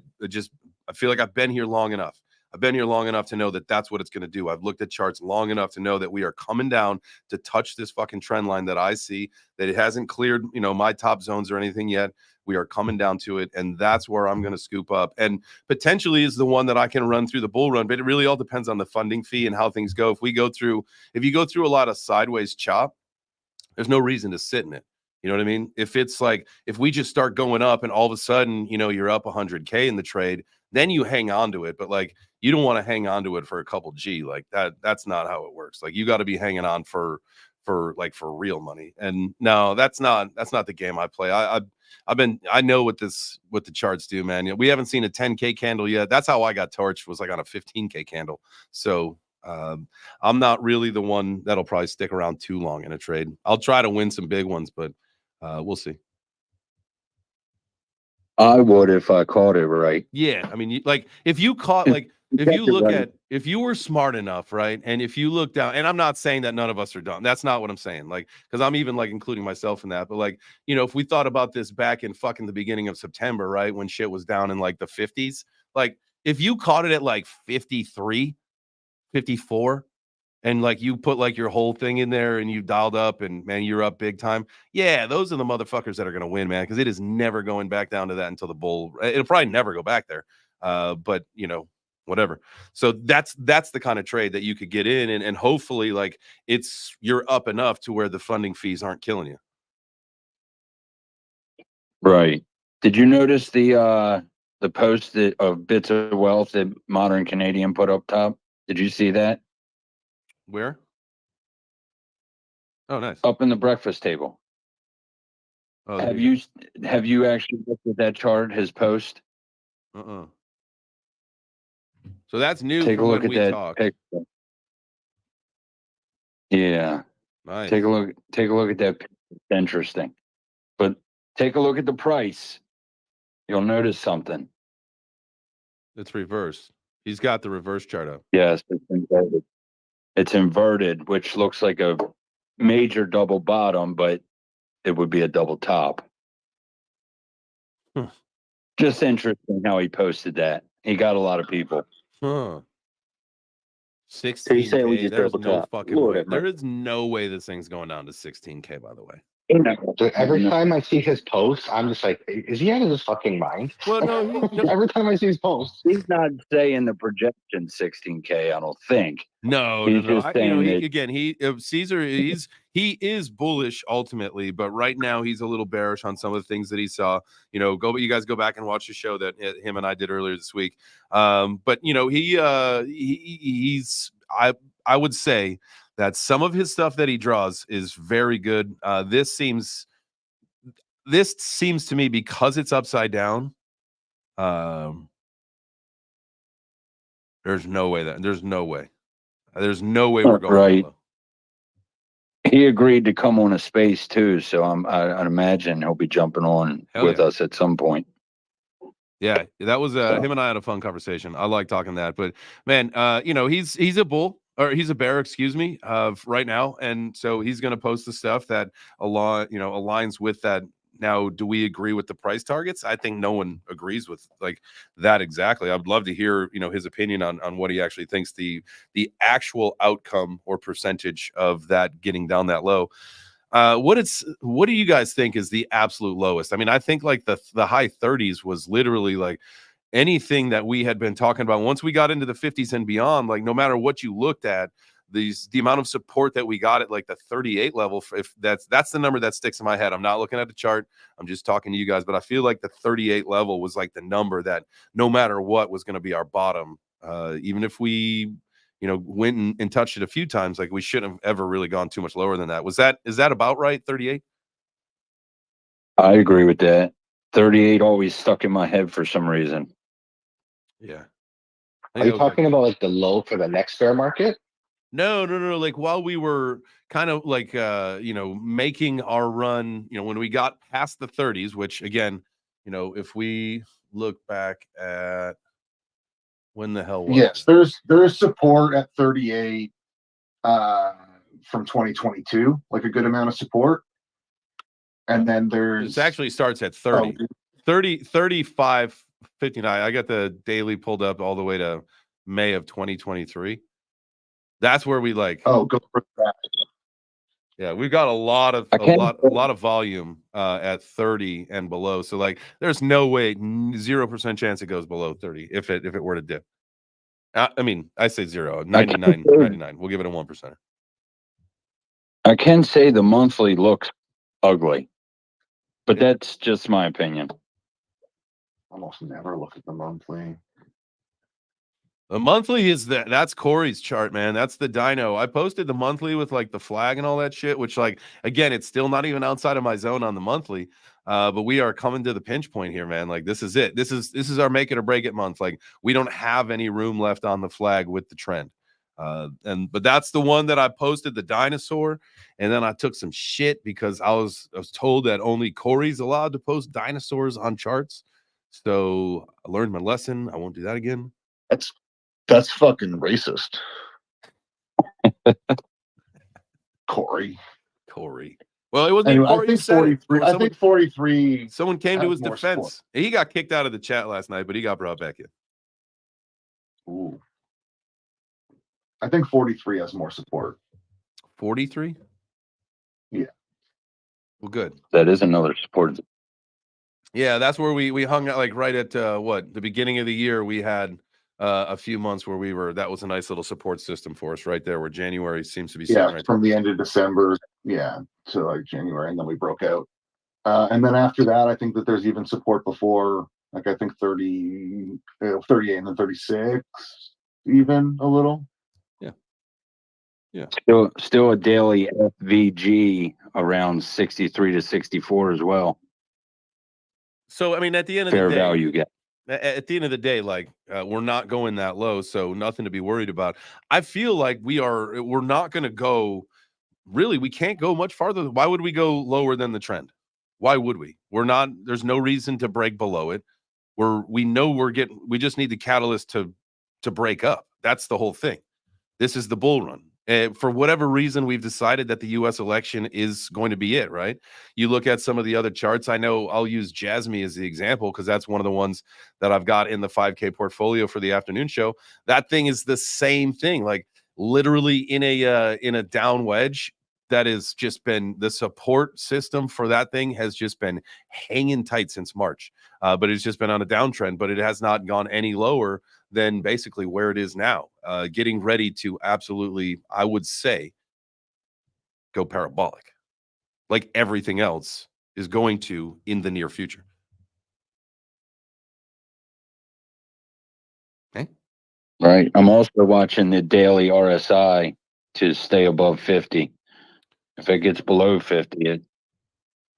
feel like I've been here long enough. I've been here long enough to know that that's what it's going to do. I've looked at charts long enough to know that we are coming down to touch this fucking trend line that I see, that it hasn't cleared, my top zones or anything yet. We are coming down to it, and that's where I'm going to scoop up, and potentially is the one that I can run through the bull run. But it really all depends on the funding fee and how things go. If you go through a lot of sideways chop, there's no reason to sit in it. You know what I mean? If it's like, if we just start going up and all of a sudden, you're up 100K in the trade, then you hang on to it. But like, you don't want to hang on to it for a couple G. Like that's not how it works. Like, you got to be hanging on for real money. And no, that's not the game I play. I know what the charts do, man. We haven't seen a 10K candle yet. That's how I got torched, was like on a 15K candle. So I'm not really the one that'll probably stick around too long in a trade. I'll try to win some big ones, but we'll see. I would if I caught it right. Yeah, I mean, if you caught, like, if you were smart enough, right, and if you look down, and I'm not saying that none of us are dumb. That's not what I'm saying. Like, because I'm even like including myself in that. But like, if we thought about this back in fucking the beginning of September, right, when shit was down in like the 50s, like if you caught it at like 53, 54. And like you put like your whole thing in there and you dialed up and man, you're up big time. Yeah, those are the motherfuckers that are going to win, man, because it is never going back down to that until the bull. It'll probably never go back there. But whatever. So that's the kind of trade that you could get in, and hopefully like you're up enough to where the funding fees aren't killing you. Right. Did you notice the post of Bits of Wealth that Modern Canadian put up top? Did you see that? Where? Oh, nice. Up in the breakfast table. Oh, have you actually looked at that chart, his post? So that's new. Take a look at that talked. picture. Yeah. Nice. Take a look at that picture. It's interesting. But take a look at the price. You'll notice something. It's reversed. He's got the reverse chart up. Yes, it's inverted, which looks like a major double bottom, but it would be a double top. Just interesting how he posted that. He got a lot of people. 16K. There's no fucking way. There is no way this thing's going down to 16K, by the way. So every time I see his posts, I'm just like, is he out of his fucking mind? Well, no. Every time I see his posts, he's not saying the projection 16K. I don't think. No. Caesar, he is bullish ultimately, but right now he's a little bearish on some of the things that he saw. You guys go back and watch the show that him and I did earlier this week. But he's I would say that some of his stuff that he draws is very good. This seems to me, because it's upside down. There's no way we're going right. low. He agreed to come on a space too, so I'd imagine he'll be jumping on with us at some point. Yeah, that was him and I had a fun conversation. I like talking that, but man, he's a bull. Or he's a bear, excuse me, right now, and so he's going to post the stuff that aligns with that. Now, do we agree with the price targets? I think no one agrees with like that exactly. I'd love to hear his opinion on what he actually thinks the actual outcome or percentage of that getting down that low. What do you guys think is the absolute lowest? I mean, I think like the high 30s was literally like anything that we had been talking about. Once we got into the 50s and beyond, like no matter what you looked at, the amount of support that we got at like the 38 level, if that's the number that sticks in my head. I'm not looking at the chart. I'm just talking to you guys, but I feel like the 38 level was like the number that no matter what was going to be our bottom. Even if we, went and touched it a few times, like we shouldn't have ever really gone too much lower than that. Is that about right? 38? I agree with that. 38 always stuck in my head for some reason. Yeah. Are you talking about like the low for the next bear market? No. Like while we were kind of like, making our run, when we got past the 30s, which again, if we look back at when the hell was Yes, it? there's support at 38 from 2022, like a good amount of support. And then It actually starts at 30. 35, 59. I got the daily pulled up all the way to May of 2023. That's where we like. Oh, go for that. Yeah, we've got a lot of volume at 30 and below. So like, there's no way, 0% chance it goes below 30 if it were to dip. I mean, I say 0, 99. We'll give it a 1%. I can say the monthly looks ugly, but that's just my opinion. Almost never look at the monthly. The monthly is that's Corey's chart, man. That's the dyno. I posted the monthly with like the flag and all that shit, which like, again, it's still not even outside of my zone on the monthly. But we are coming to the pinch point here, man. Like this is it. This is our make it or break it month. Like we don't have any room left on the flag with the trend. But that's the one that I posted, the dinosaur, and then I took some shit because I was told that only Corey's allowed to post dinosaurs on charts. So I learned my lesson. I won't do that again. That's fucking racist. Corey. Well, it wasn't Anyway, Corey who said it. 43. I think 43. Someone came to has his more defense. support. He got kicked out of the chat last night, but he got brought back in. Ooh. I think 43 has more support. 43? Yeah. Well, good. That is another support. Yeah, that's where we hung out, like right at the beginning of the year. We had a few months where that was a nice little support system for us right there, where January seems to be sitting right from the end of December, to like January, and then we broke out. And then after that, I think that there's even support before, like I think 30, 38, and then 36, even a little. Yeah. Still a daily FVG around 63 to 64 as well. So I mean, at the end of Fair the day, value gap. At the end of the day, like we're not going that low, so nothing to be worried about. I feel like we're not going to go. Really, we can't go much farther. Why would we go lower than the trend? Why would we? We're not. There's no reason to break below it. We know we just need the catalyst to break up. That's the whole thing. This is the bull run. For whatever reason, we've decided that the U.S. election is going to be it, right? You look at some of the other charts. I know I'll use Jasmine as the example because that's one of the ones that I've got in the 5K portfolio for the afternoon show. That thing is the same thing, like literally in a down wedge. That has just been the support system for that thing has just been hanging tight since March, but it's just been on a downtrend. But it has not gone any lower than basically where it is now, getting ready to absolutely, I would say, go parabolic, like everything else is going to in the near future. Okay. Right. I'm also watching the daily RSI to stay above 50. If it gets below 50,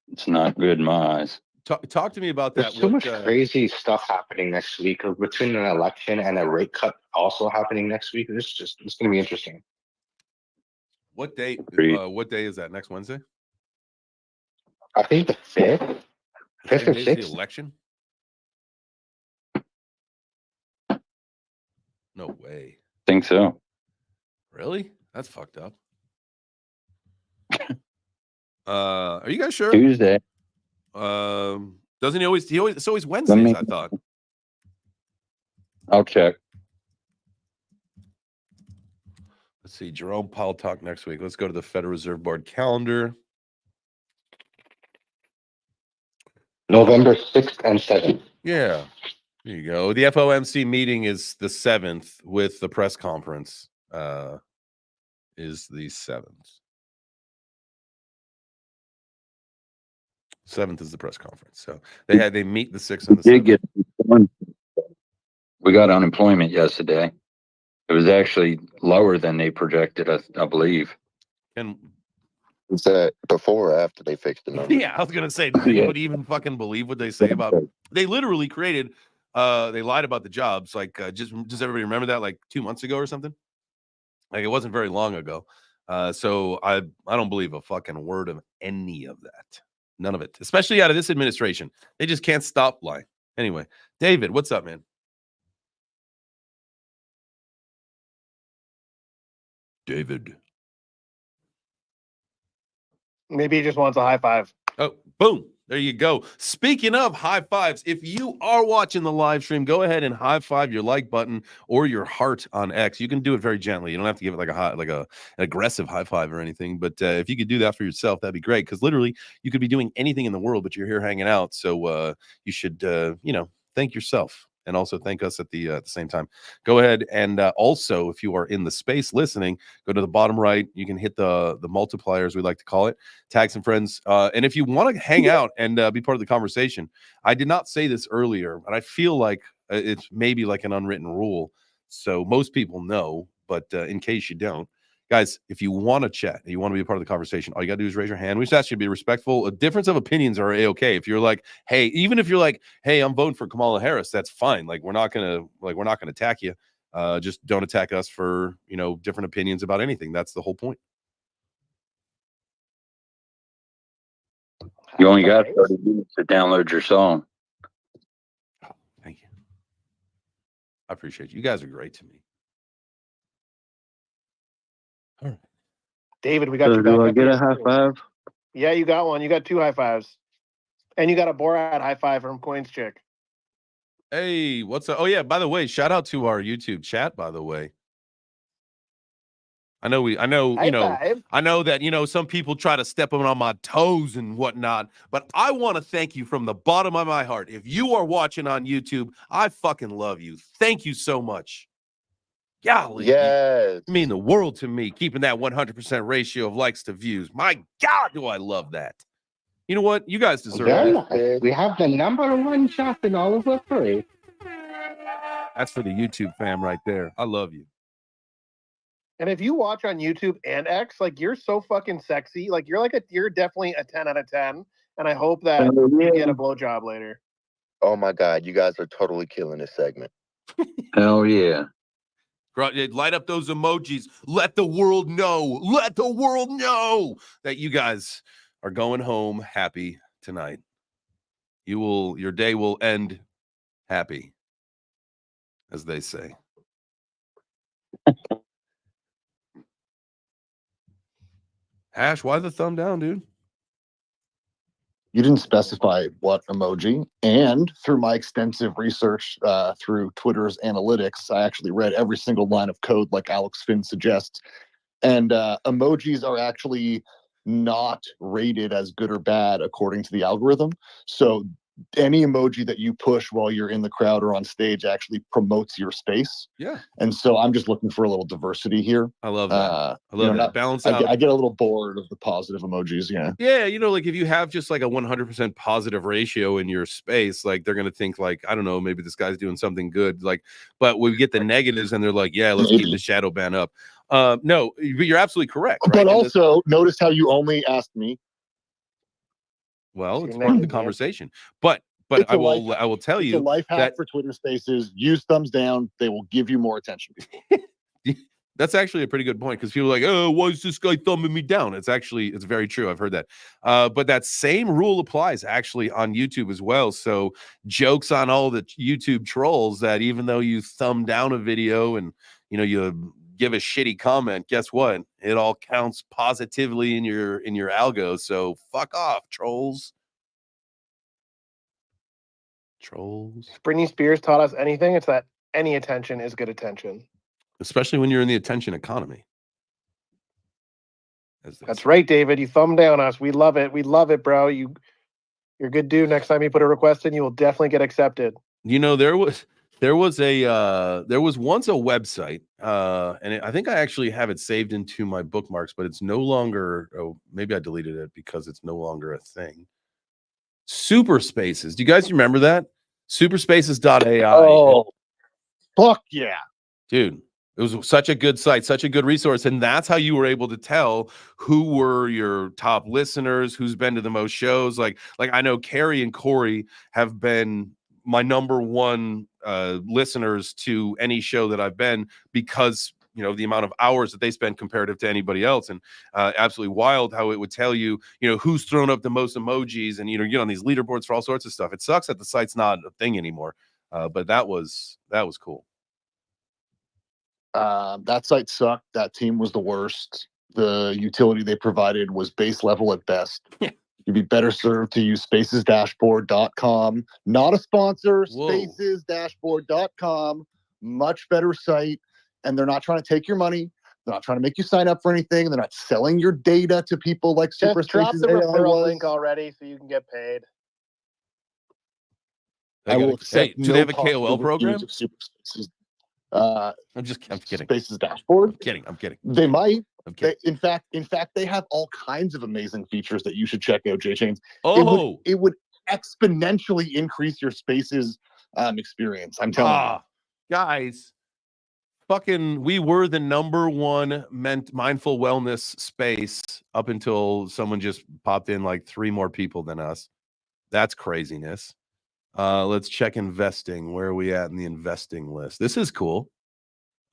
it's not good in my eyes. Talk to me about that. There's so much crazy stuff happening next week between an election and a rate cut also happening next week. It's going to be interesting. What date? What day is that? Next Wednesday? I think the 5th. 5th or 6th. The election? No way. Think so. Really? That's fucked up. Are you guys sure? Tuesday. Doesn't he always it's always Wednesdays, I thought. I'll check. Let's see. Jerome Powell talk next week. Let's go to the Federal Reserve Board calendar. November 6th and 7th. Yeah. There you go. The FOMC meeting is the 7th with the press conference. is the 7th. 7th is the press conference. So they meet the 6th and the 7th. We got unemployment yesterday. It was actually lower than they projected, I believe. And Is that before or after they fixed the numbers? yeah, I was gonna say, does anybody even fucking believe what they say about? They literally created. They lied about the jobs. Like, just does everybody remember that? Like 2 months ago or something. Like it wasn't very long ago. So I don't believe a fucking word of any of that. None of it, especially out of this administration. They just can't stop lying. Anyway, David, what's up, man? David. Maybe he just wants a high five. Oh, boom. There you go. Speaking of high fives, if you are watching the live stream, go ahead and high five your like button or your heart on X. You can do it very gently. You don't have to give it an aggressive high five or anything. But if you could do that for yourself, that'd be great. Because literally, you could be doing anything in the world, but you're here hanging out. So you should, thank yourself. And also thank us at the same time. Go ahead and also, if you are in the space listening, go to the bottom right. You can hit the multipliers, we like to call it. Tag some friends. And if you want to hang out and be part of the conversation, I did not say this earlier, but I feel like it's maybe like an unwritten rule. So most people know, but in case you don't, guys, if you want to chat and you want to be a part of the conversation, all you got to do is raise your hand. We just ask you to be respectful. A difference of opinions are a-okay. If you're like, hey, even if you're like, hey, I'm voting for Kamala Harris, that's fine. Like, we're not gonna attack you. Just don't attack us for different opinions about anything. That's the whole point. You only got 30 minutes to download your song. Oh, thank you. I appreciate you. You guys are great to me. All right. David, we got So you back do I up get here. a high five? Yeah, you got one. You got 2 high fives. And you got a Borat high five from Coins Chick. Hey, what's up? Oh, yeah, by the way, shout out to our YouTube chat, by the way. I know that, some people try to step on my toes and whatnot, but I want to thank you from the bottom of my heart. If you are watching on YouTube, I fucking love you. Thank you so much. Golly, Yes. you mean the world to me, keeping that 100% ratio of likes to views. My God, do I love that. You know what? You guys deserve that. We have the #1 shop in all of Web3. That's for the YouTube fam right there. I love you. And if you watch on YouTube and X, like, you're so fucking sexy. Like, you're definitely a 10 out of 10. And I hope that you get a blowjob later. Oh my God, you guys are totally killing this segment. Hell yeah. Light up those emojis. Let the world know. Let the world know that you guys are going home happy tonight. Your day will end happy, as they say. Hash, why the thumb down, dude? You didn't specify what emoji. And through my extensive research through Twitter's analytics, I actually read every single line of code like Alex Finn suggests. And emojis are actually not rated as good or bad according to the algorithm. So any emoji that you push while you're in the crowd or on stage actually promotes your space. Yeah. And so I'm just looking for a little diversity here. I love that. I love that. Balance out. I get a little bored of the positive emojis. Yeah. Yeah. Like if you have just like a 100% positive ratio in your space, like they're going to think like, I don't know, maybe this guy's doing something good. Like, but we get the negatives and they're like, yeah, let's keep the shadow ban up. No, you're absolutely correct. Right? But also notice how you only asked me. Well, it's part of the conversation, but I will tell you a life hack that for Twitter Spaces. Use thumbs down; they will give you more attention. That's actually a pretty good point because people are like, oh, why is this guy thumbing me down? It's very true. I've heard that. But that same rule applies actually on YouTube as well. So jokes on all the YouTube trolls that even though you thumb down a video and you give a shitty comment, guess what? It all counts positively in your algo. So fuck off, trolls. Trolls. If Britney Spears taught us anything, it's that any attention is good attention. Especially when you're in the attention economy. That's right, David. You thumb down us. We love it. We love it, bro. You're a good dude. Next time you put a request in, you will definitely get accepted. There There was once a website, and I think I actually have it saved into my bookmarks, but it's no longer. Oh, maybe I deleted it because it's no longer a thing. Super Spaces. Do you guys remember that? Superspaces.ai. Oh, fuck yeah. Dude, it was such a good site, such a good resource. And that's how you were able to tell who were your top listeners, who's been to the most shows. Like I know Carrie and Corey have been my number one listeners to any show that I've been, because the amount of hours that they spend comparative to anybody else. And absolutely wild how it would tell you, who's thrown up the most emojis, and you get on these leaderboards for all sorts of stuff. It sucks that the site's not a thing anymore, but that was cool. That site sucked. That team was the worst. The utility they provided was base level at best. You'd be better served to use spacesdashboard.com. Not a sponsor, Whoa. spacesdashboard.com. Much better site. And they're not trying to take your money. They're not trying to make you sign up for anything. They're not selling your data to people like Just Super drop Spaces the AI referral was. link already so you can get paid. I will accept do they have a positive KOL program? reviews of Super Spaces. I'm kidding. Spaces Dashboard. I'm kidding. They might. I'm kidding. In fact, they have all kinds of amazing features that you should check out, J-Chains. Oh, It would exponentially increase your Spaces experience. I'm telling you. Guys, we were the number one mindful wellness space up until someone just popped in like 3 more people than us. That's craziness. Let's check investing. Where are we at in the investing list? This is cool.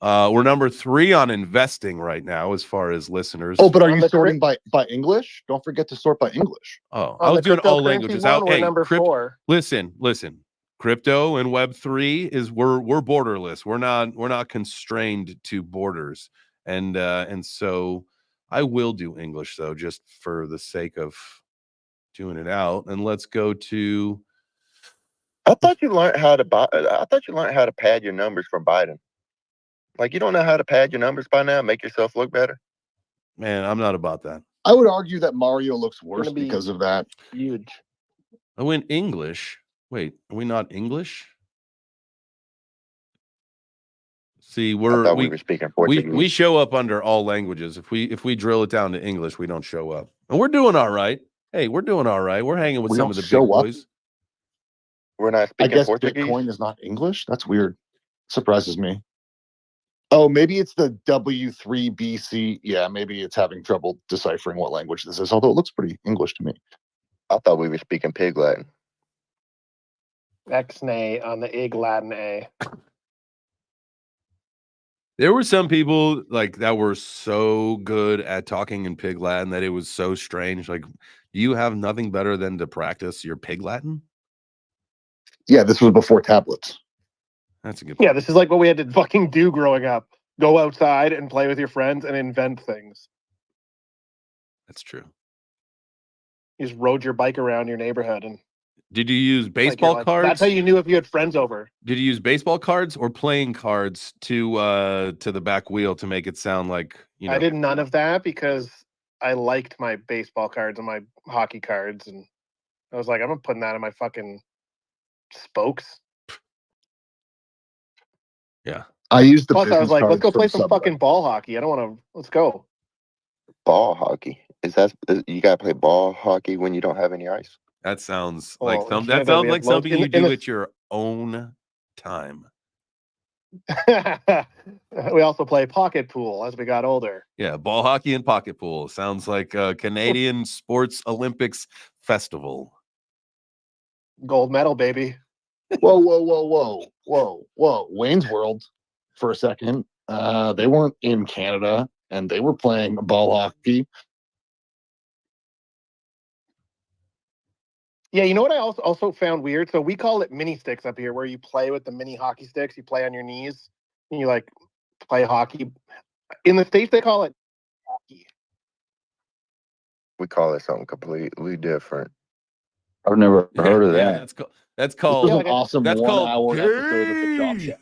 We're number 3 on investing right now as far as listeners. Oh, but are you sorting by English? Don't forget to sort by English. Oh, I was doing all languages. We're number 4. Listen. Crypto and Web3 is we're borderless. We're not constrained to borders, and so I will do English though, just for the sake of doing it out. And let's go to. I thought you learned how to pad your numbers from Biden. Like, you don't know how to pad your numbers by now, make yourself look better? Man, I'm not about that. I would argue that Mario looks worse because of that. Huge. I went English. Wait, are we not English? See, we were speaking Portuguese. We show up under all languages. If we drill it down to English, we don't show up. And we're doing all right. Hey, we're doing all right. We're hanging with some of the big boys. We're not speaking Portuguese. Bitcoin is not English. That's weird. Surprises me. Oh, maybe it's the W3BC. Yeah, maybe it's having trouble deciphering what language this is, although it looks pretty English to me. I thought we were speaking Pig Latin. X-nay on the Ig Latin A. There were some people like that were so good at talking in Pig Latin that it was so strange. Like, you have nothing better than to practice your Pig Latin? Yeah, this was before tablets. That's a good point. Yeah, this is like what we had to fucking do growing up. Go outside and play with your friends and invent things. That's true. You just rode your bike around your neighborhood. And did you use baseball cards? That's how you knew if you had friends over. Did you use baseball cards or playing cards to the back wheel to make it sound like, I did none of that because I liked my baseball cards and my hockey cards, and I was like, I'm not putting that in my fucking spokes. Yeah. I used the. Plus, I was like, let's go play some fucking ball hockey. I don't want to. Let's go. Ball hockey? You gotta play ball hockey when you don't have any ice? That sounds Well, like something you do at your own time. We also play pocket pool as we got older. Yeah, ball hockey and pocket pool sounds like a Canadian Sports Olympics festival. Gold medal, baby. Whoa. Wayne's World for a second. They weren't in Canada and they were playing ball hockey. Yeah, you know what I also found weird? So we call it mini sticks up here, where you play with the mini hockey sticks. You play on your knees and you like play hockey. In the States, they call it hockey. We call it something completely different. I've never heard of that. That's called. This was an awesome that's 1 called hour episode of the Job Shack.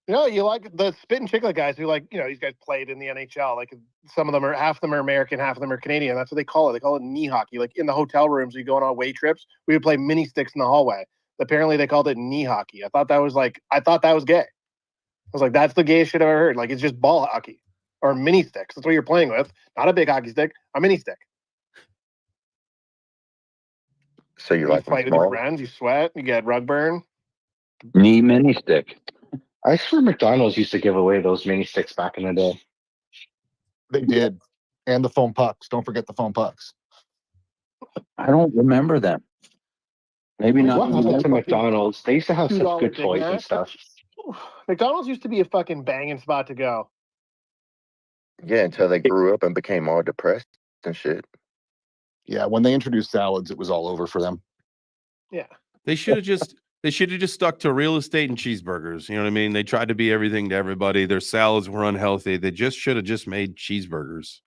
You know, you like the spit and chiclet guys who, like, you know, these guys played in the NHL. Like, half of them are American, half of them are Canadian. That's what they call it. They call it knee hockey. Like, in the hotel rooms, you go on away trips, we would play mini sticks in the hallway. apparently they called it knee hockey. I thought that was gay. I was like, that's the gayest shit I've ever heard. Like, it's just ball hockey or mini sticks. That's what you're playing with. Not a big hockey stick, a mini stick. So you You like them fight with your small? friends, you sweat, you get rug burn. Knee mini stick. I swear McDonald's used to give away those mini sticks back in the day. They did. And the foam pucks. Don't forget the foam pucks. I don't remember them. Maybe not. What happened to McDonald's? They used to have such $2 good Big toys and Mac. stuff. McDonald's used to be a fucking banging spot to go. Yeah, until they grew up and became all depressed and shit. Yeah, when they introduced salads, it was all over for them. Yeah. They should have just stuck to real estate and cheeseburgers. You know what I mean? They tried to be everything to everybody. Their salads were unhealthy. They just should have just made cheeseburgers.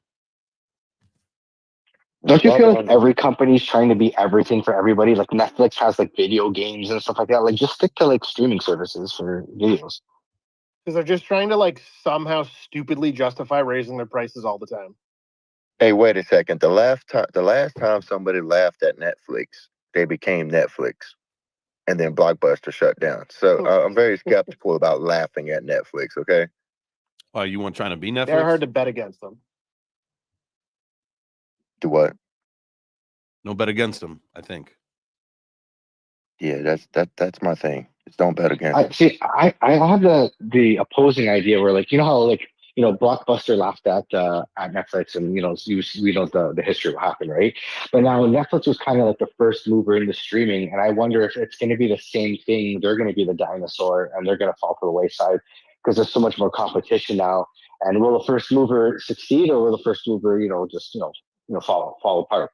Don't you feel like every company's trying to be everything for everybody? Like Netflix has like video games and stuff like that. Like just stick to like streaming services for videos. Because they're just trying to like somehow stupidly justify raising their prices all the time. Hey, wait a second. The last time somebody laughed at Netflix, they became Netflix, and then Blockbuster shut down. So I'm very skeptical about laughing at Netflix. Okay. Oh, you weren't trying to be Netflix? They're hard to bet against them. Do what? No bet against them, I think. Yeah, that's my thing. Just don't bet against. I have the opposing idea where like you know how like Blockbuster laughed at Netflix and we know the history of what happened, right? But now Netflix was kind of like the first mover into streaming, and I wonder if it's going to be the same thing. They're going to be the dinosaur, and they're going to fall to the wayside because there's so much more competition now. And will the first mover succeed, or will the first mover just fall apart?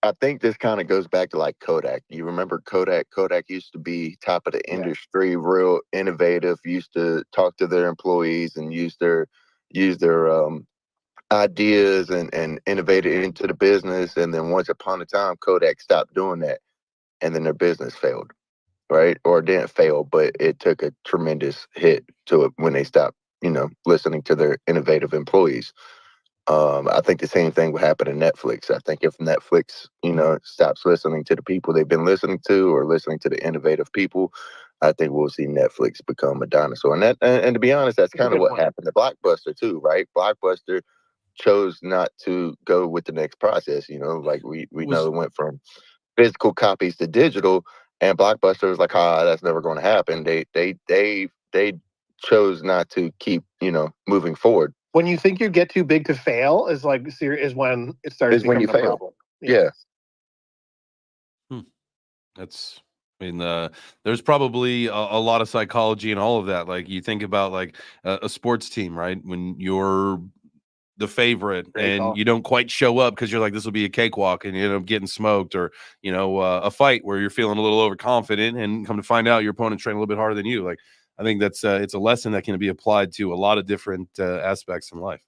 I think this kind of goes back to like Kodak. You remember Kodak? Kodak used to be top of the industry, real innovative. Used to talk to their employees and use their ideas and innovate it into the business. And then once upon a time, Kodak stopped doing that, and then their business failed, right? Or it didn't fail, but it took a tremendous hit to it when they stopped, listening to their innovative employees. I think the same thing would happen to Netflix. I think if Netflix, stops listening to the people they've been listening to or listening to the innovative people, I think we'll see Netflix become a dinosaur. And to be honest, that's kind of what happened to Blockbuster too, right? Blockbuster chose not to go with the next process. Like we know it went from physical copies to digital, and Blockbuster was like, that's never going to happen. They chose not to keep, moving forward. When you think you get too big to fail is when it starts Is when you becoming a fail. problem. Yeah. That's, I mean, there's probably a lot of psychology and all of that. Like you think about like a sports team, right? When you're the favorite and you don't quite show up because you're like, this will be a cakewalk, and you end up getting smoked, or, a fight where you're feeling a little overconfident and come to find out your opponent's training a little bit harder than you. Like, I think that's it's a lesson that can be applied to a lot of different aspects in life.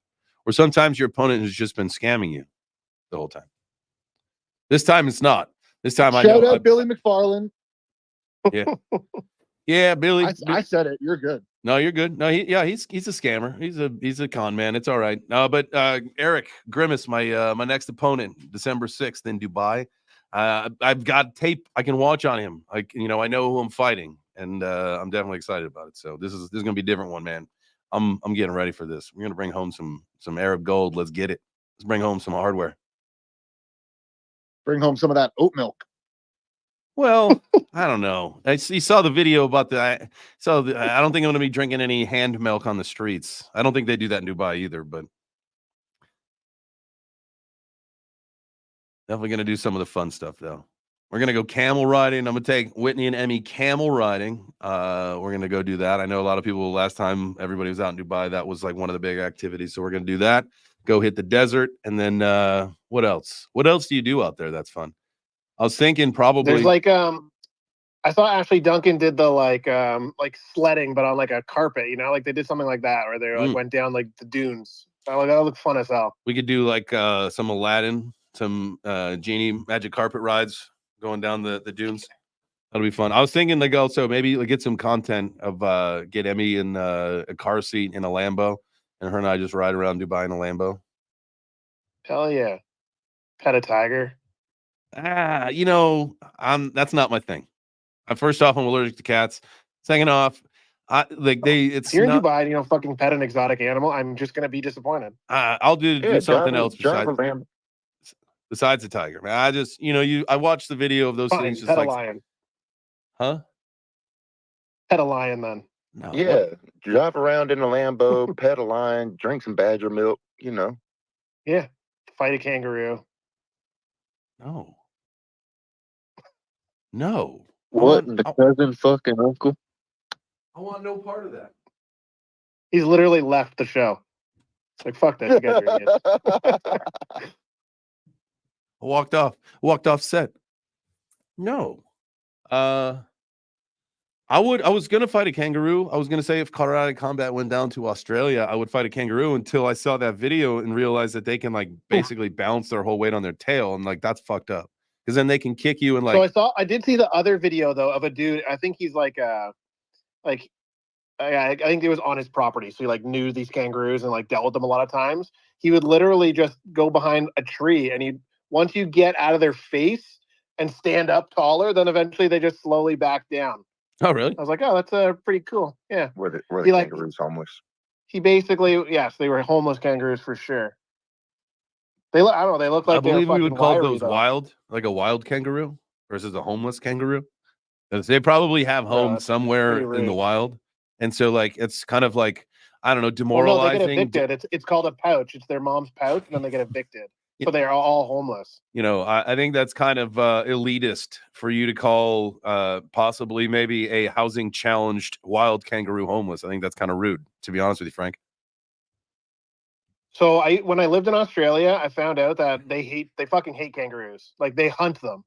Or sometimes your opponent has just been scamming you the whole time. This time it's not. This time Shout out Billy McFarland. Yeah. Yeah, Billy. I said it. You're good. No, you're good. No, he's a scammer. He's a con man. It's all right. No, but Eric Grimace, my next opponent, December 6th in Dubai. I've got tape I can watch on him. I know who I'm fighting, and I'm definitely excited about it. So this is gonna be a different one, man. I'm getting ready for this. We're gonna bring home some Arab gold. Let's get it. Let's bring home some hardware. Bring home some of that oat milk. Well, I don't know. You saw the video about I don't think I'm going to be drinking any hand milk on the streets. I don't think they do that in Dubai either, but definitely going to do some of the fun stuff though. We're going to go camel riding. I'm going to take Whitney and Emmy camel riding. We're going to go do that. I know a lot of people last time everybody was out in Dubai, that was like one of the big activities. So we're going to do that. Go hit the desert, and then what else? What else do you do out there that's fun? I was thinking probably there's like I saw Ashley Duncan did the like sledding, but on like a carpet, like they did something like that where they like went down like the dunes. That looked fun as hell. We could do like some Aladdin, some Genie magic carpet rides going down the dunes. That'll be fun. I was thinking like also maybe like get some content of get Emmy in a car seat in a Lambo, and her and I just ride around Dubai in a Lambo. Hell yeah. Pet a tiger. That's not my thing. First off, I'm allergic to cats. Second off, it's If you're in not. Dubai and you don't fucking pet an exotic animal, I'm just gonna be disappointed. I'll do Yeah, something drive, else drive around. besides the tiger. Man, I just I watched the video of those Fine, things. Just pet a like, lion. huh? Pet a lion then. No. Yeah, drive around in a Lambo, pet a lion, drink some badger milk. You know. Yeah. Fight a kangaroo. No. No. What the cousin fucking uncle? I want no part of that. He's literally left the show. It's like, fuck this, you guys are idiots. I walked off set. No. I was gonna fight a kangaroo. I was gonna say if Karate Combat went down to Australia, I would fight a kangaroo until I saw that video and realized that they can like basically bounce their whole weight on their tail, and like that's fucked up. Because then they can kick you and like. So I did see the other video though of a dude. I think he's like I think it was on his property, so he like knew these kangaroos and like dealt with them a lot of times. He would literally just go behind a tree, and once you get out of their face and stand up taller, then eventually they just slowly back down. Oh really? I was like, oh, that's pretty cool. Yeah. Were the He, like- kangaroos homeless? He basically, yes, they were homeless kangaroos for sure. I don't know. They look like I believe we would fucking call wiry, those though. wild, like a wild kangaroo versus a homeless kangaroo. 'Cause they probably have homes that's somewhere pretty in the rude. wild, and so like it's kind of like I don't know, Well, no, they get demoralizing. evicted. It's called a pouch. It's their mom's pouch, and then they get evicted. Yeah. So they are all homeless. I think that's kind of elitist for you to call possibly maybe a housing challenged wild kangaroo homeless. I think that's kind of rude, to be honest with you, Frank. So when I lived in Australia, I found out that they fucking hate kangaroos. Like they hunt them.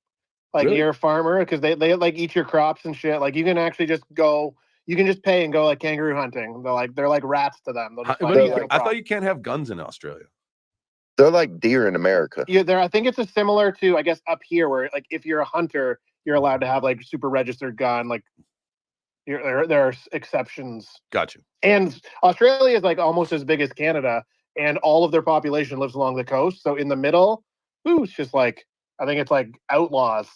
Like Really? you're a farmer because they like eat your crops and shit. Like you can actually just go. You can just pay and go like kangaroo hunting. They're like rats to them. They'll just But find you, no I thought problem. you can't have guns in Australia. They're like deer in America. Yeah, I think it's a similar to I guess up here where like if you're a hunter, you're allowed to have like super registered gun. Like there are exceptions. Gotcha. And Australia is like almost as big as Canada, and all of their population lives along the coast. So in the middle, it's just like I think it's like outlaws.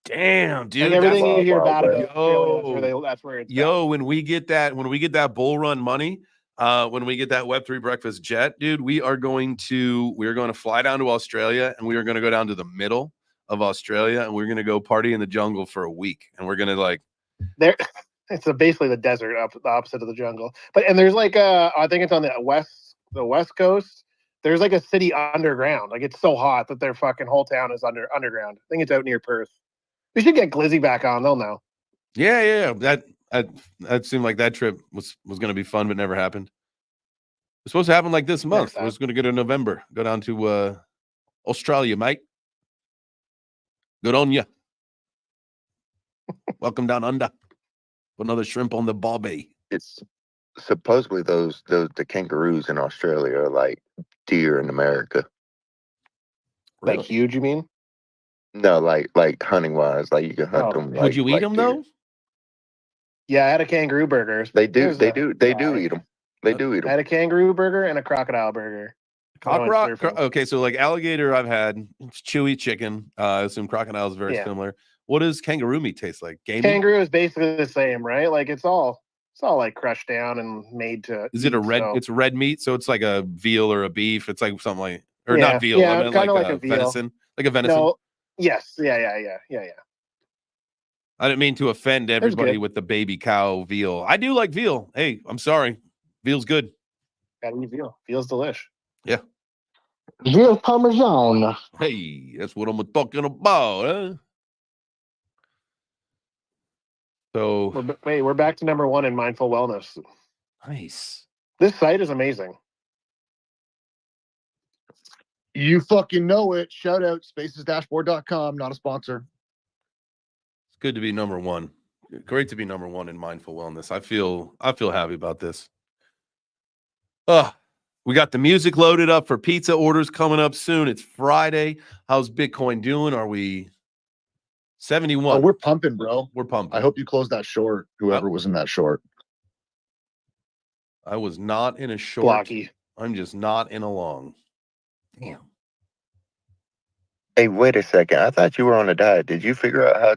Damn, dude. Like everything you hear bad about Yo. Australia, that's where it's Yo, when we get that bull run money, when we get that Web3 breakfast jet, dude, we are going to fly down to Australia, and we are going to go down to the middle of Australia, and we're going to go party in the jungle for a week, and we're going to like there. It's basically the desert, the opposite of the jungle. And there's like I think it's on the west coast. There's like a city underground. Like it's so hot that their fucking whole town is underground. I think it's out near Perth. We should get Glizzy back on. They'll know. Yeah. That seemed like that trip was going to be fun, but never happened. It's supposed to happen like this month. It was going to go to November. Go down to Australia, mate. Good on you. Welcome down under. Put another shrimp on the barbie. It's supposedly the kangaroos in Australia are like deer in America. Like huge, you mean? No, like hunting wise, like you can hunt them. Would you eat them though? Yeah, I had a kangaroo burger. They do eat them. They do eat them. I had a kangaroo burger and a crocodile burger. Okay, so like alligator, I've had. It's chewy chicken. I assume crocodile is very similar. What does kangaroo meat taste like? Gamey? Kangaroo is basically the same, right? Like it's all like crushed down and made to. Is it a red? So. It's red meat, so it's like a veal or a beef. It's like something like, or Yeah, not veal. yeah, I meant kinda like like a a veal. venison, like a venison. No, yes, yeah. I didn't mean to offend everybody good. with the baby cow veal. I do like veal. Hey, I'm sorry, veal's good. Gotta eat veal. Veal's delish. Yeah. Veal Parmesan. Hey, that's what I'm talking about. Huh? So We're back to number 1 in mindful wellness. Nice. This site is amazing. You fucking know it. Shout out spacesdashboard.com, not a sponsor. It's good to be number 1. Great to be number 1 in mindful wellness. I feel happy about this. We got the music loaded up for pizza orders coming up soon. It's Friday. How's Bitcoin doing? Are we 71? Oh, we're pumping, bro. We're pumping. I hope you closed that short, whoever was in that short. I was not in a short. Blocky. I'm just not in a long. Damn. Hey, wait a second. I thought you were on a diet. Did you figure out how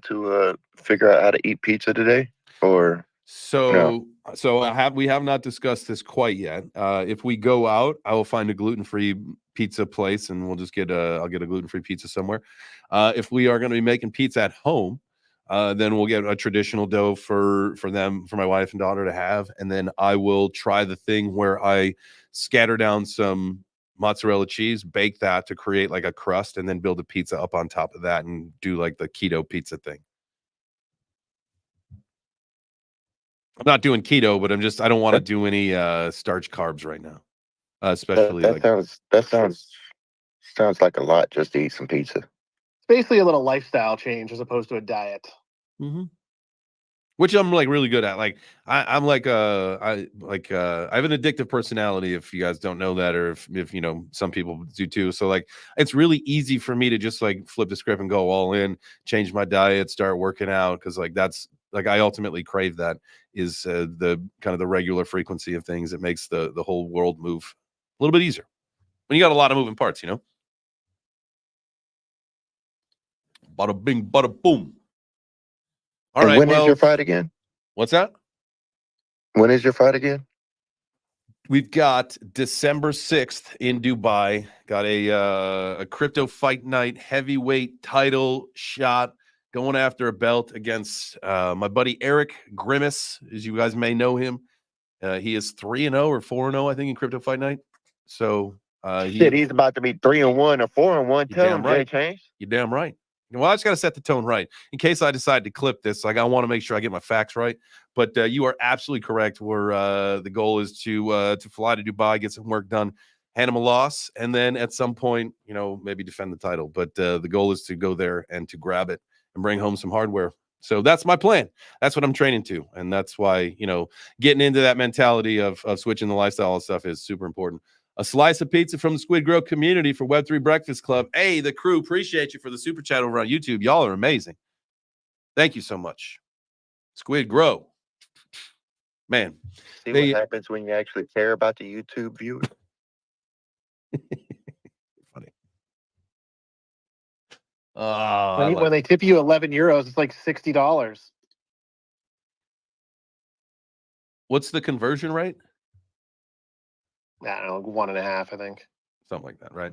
to eat pizza today, or no? So we have not discussed this quite yet. If we go out, I will find a gluten-free pizza place, and we'll just get I'll get a gluten-free pizza somewhere. If we are going to be making pizza at home, then we'll get a traditional dough for my wife and daughter to have, and then I will try the thing where I scatter down some mozzarella cheese, bake that to create like a crust, and then build a pizza up on top of that, and do like the keto pizza thing. I'm not doing keto, but I don't want to That, do any starch carbs right now. that, Especially that like sounds sounds like a lot just to eat some pizza. It's basically a little lifestyle change as opposed to a diet. Mhm. Which I'm like really good at. Like I'm like I have an addictive personality if you guys don't know that, or if you know some people do too. So like it's really easy for me to just like flip the script and go all in, change my diet, start working out, because like that's like I ultimately crave that is the kind of the regular frequency of things that makes the whole world move a little bit easier when you got a lot of moving parts, you know. Bada bing, bada boom. All And right, when is your well, fight again? what's that? When is your fight again? We've got December 6th in Dubai. Got a crypto fight night, heavyweight title shot, going after a belt against my buddy Eric Grimace, as you guys may know him. He is 3-0 or 4-0, I think, in crypto fight night. So Shit, he's about to be 3-1 or 4-1. you're Tell damn him, Jay right. Change. You're damn right. Well, I just got to set the tone right in case I decide to clip this. Like, I want to make sure I get my facts right. But you are absolutely correct. Where the goal is to fly to Dubai, get some work done, hand him a loss, and then at some point, you know, maybe defend the title. But the goal is to go there and to grab it and bring home some hardware. So that's my plan. That's what I'm training to, and that's why, you know, getting into that mentality of switching the lifestyle and stuff is super important. A slice of pizza from the Squid Grow community for Web3 Breakfast Club. Hey, the crew, appreciate you for the super chat over on YouTube. Y'all are amazing. Thank you so much. Squid Grow. Man, See they what happens when you actually care about the YouTube viewers. funny. I When like they tip you €11, it's like $60. what's the conversion rate? I don't know, 1.5, I think. Something like that, right?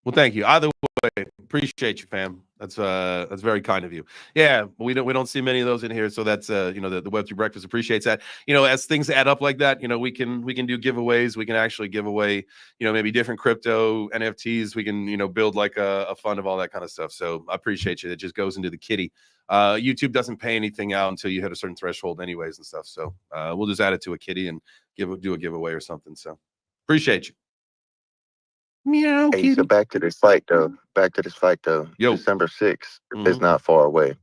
Well, thank you. Either way, appreciate you, fam. That's very kind of you. Yeah, we don't see many of those in here, so that's you know, the Web3 Breakfast appreciates that. You know, as things add up like that, you know, we can do giveaways. We can actually give away, you know, maybe different crypto NFTs. We can, you know, build like a fund of all that kind of stuff. So I appreciate you. It just goes into the kitty. YouTube doesn't pay anything out until you hit a certain threshold, anyways, and stuff. So we'll just add it to a kitty and do a giveaway or something. So appreciate you. Meow, Hey, kitty. so back to this fight though. Yo. December 6th is Mhm. not far away.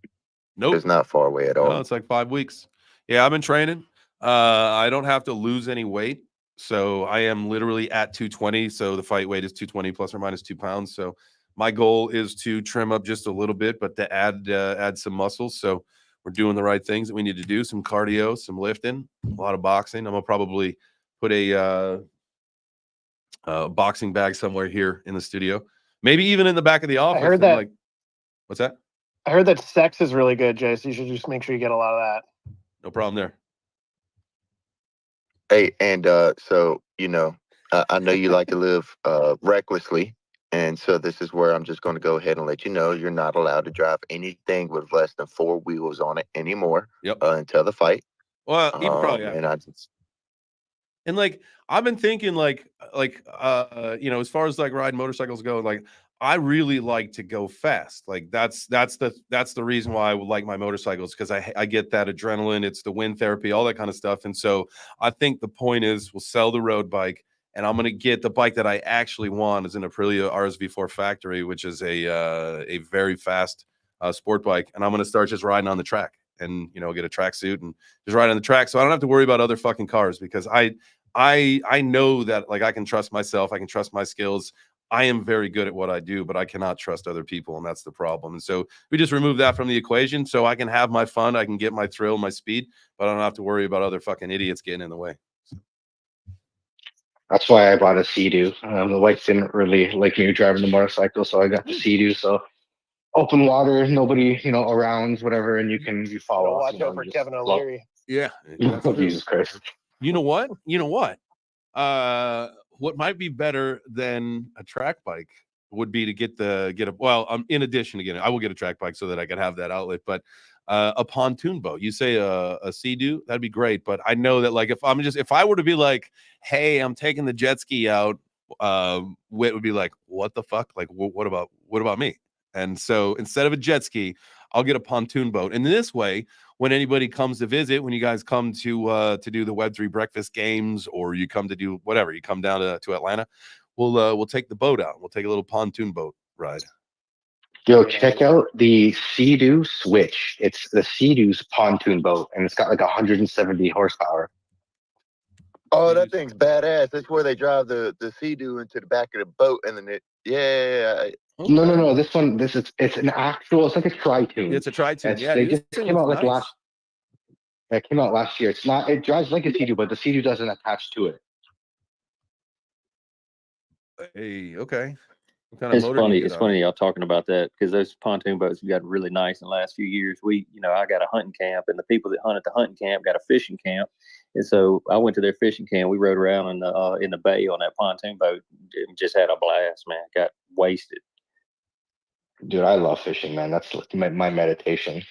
Nope. It's not far away at No, all. it's like 5 weeks. Yeah, I've been training. I don't have to lose any weight. So I am literally at 220. So the fight weight is 220 plus or minus 2 pounds. So my goal is to trim up just a little bit, but to add some muscles. So we're doing the right things that we need to do. Some cardio, some lifting, a lot of boxing. I'm gonna probably put a boxing bag somewhere here in the studio. Maybe even in the back of the I office. heard And that like, what's that? I heard that sex is really good, Jay, so you should just make sure you get a lot of that. No problem there. Hey, and so you know, I know you like to live recklessly, and so this is where I'm just going to go ahead and let you know you're not allowed to drive anything with less than 4 wheels on it anymore. Yep. Until the fight. Well, even probably And after. And like I've been thinking you know, as far as like riding motorcycles go, like I really like to go fast. Like that's the reason why I would like my motorcycles, because I get that adrenaline, it's the wind therapy, all that kind of stuff. And so I think the point is we'll sell the road bike and I'm gonna get the bike that I actually want is an Aprilia RSV4 Factory, which is a very fast sport bike, and I'm gonna start just riding on the track and, you know, get a tracksuit and just ride on the track so I don't have to worry about other fucking cars, because I know that like I can trust myself, I can trust my skills. I am very good at what I do, but I cannot trust other people, and that's the problem. And so we just remove that from the equation, so I can have my fun, I can get my thrill, my speed, but I don't have to worry about other fucking idiots getting in the way. That's why I bought a Sea-Doo. The wife didn't really like me driving the motorcycle, so I got the Sea-Doo. So open water, nobody, around, whatever, and you fall Gotta off. watch out for just Kevin float. O'Leary. Yeah, that's Oh, true. Jesus Christ. You know what? What might be better than a track bike would be to get in addition to getting, I will get a track bike so that I can have that outlet, but a pontoon boat. You say a Sea-Doo, that'd be great. But I know that like if I were to be like, hey, I'm taking the jet ski out, Wit would be like, what the fuck? Like, what about me? And so instead of a jet ski, I'll get a pontoon boat. And this way, when anybody comes to visit, when you guys come to do the Web3 breakfast games, or you come to do whatever, you come down to Atlanta, we'll take the boat out. We'll take a little pontoon boat ride. Yo, check out the Sea-Doo Switch. It's the Sea-Doo's pontoon boat, and it's got like 170 horsepower. Oh, that thing's badass. That's where they drive the Sea-Doo into the back of the boat, and then Okay. No. It's an actual. It's like a tri-tune. It's a tri-tune. Yeah, they this just thing came out looks like nice. It came out last year. It's not. It drives like a Sea-Doo, but the Sea-Doo doesn't attach to it. Hey, okay. What kind of It's motor do funny. you get It's on funny it? y'all talking about that because those pontoon boats have gotten really nice in the last few years. I got a hunting camp, and the people that hunt at the hunting camp got a fishing camp, and so I went to their fishing camp. We rode around in the bay on that pontoon boat and just had a blast, man. Got wasted. Dude, I love fishing, man. That's like my meditation.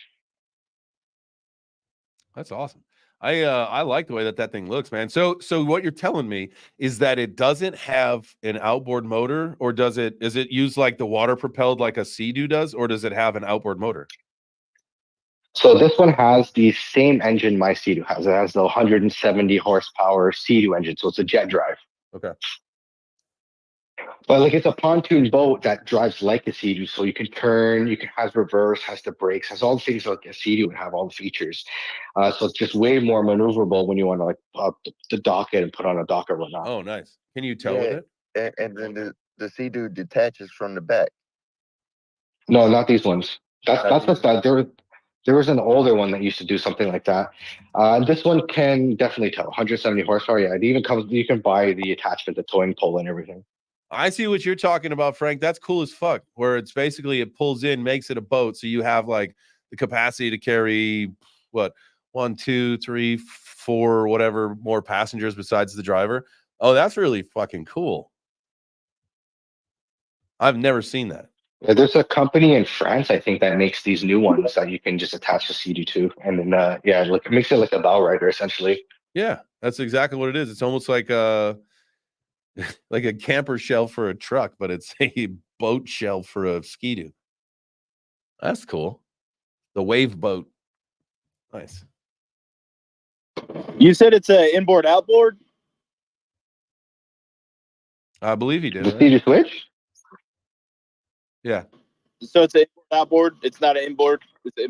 That's awesome. I like the way that thing looks, man. So what you're telling me is that it doesn't have an outboard motor, or is it use like the water propelled like a Sea-Doo does, or does it have an outboard motor? So this one has the same engine my Sea-Doo has. It has the 170 horsepower Sea-Doo engine, so it's a jet drive. Okay. But like it's a pontoon boat that drives like a Sea-Doo, so you can turn, you can has reverse, has the brakes, has all the things like a Sea-Doo would have, all the features. So it's just way more maneuverable when you want to like the dock it and put on a dock or whatnot. Oh, nice. Can you tow with it? and then the Sea-Doo detaches from the back. No, not these ones. That's these what there was an older one that used to do something like that. This one can definitely tow 170 horsepower. Yeah, it even comes. You can buy the attachment, the towing pole, and everything. I see what you're talking about, Frank. That's cool as fuck. Where it's basically it pulls in, makes it a boat, so you have like the capacity to carry what 1, 2, 3, 4, whatever more passengers besides the driver. Oh, that's really fucking cool. I've never seen that. Yeah, there's a company in France, I think, that makes these new ones that you can just attach the Sea-Doo to, and then like it makes it like a bow rider essentially. Yeah, that's exactly what it is. It's almost like like a camper shell for a truck, but it's a boat shell for a Ski-Doo. That's cool. The wave boat. Nice. You said it's a inboard outboard? I believe he did. The Right? Sea-Doo Switch? Yeah. So it's an inboard outboard. It's not an inboard. It's an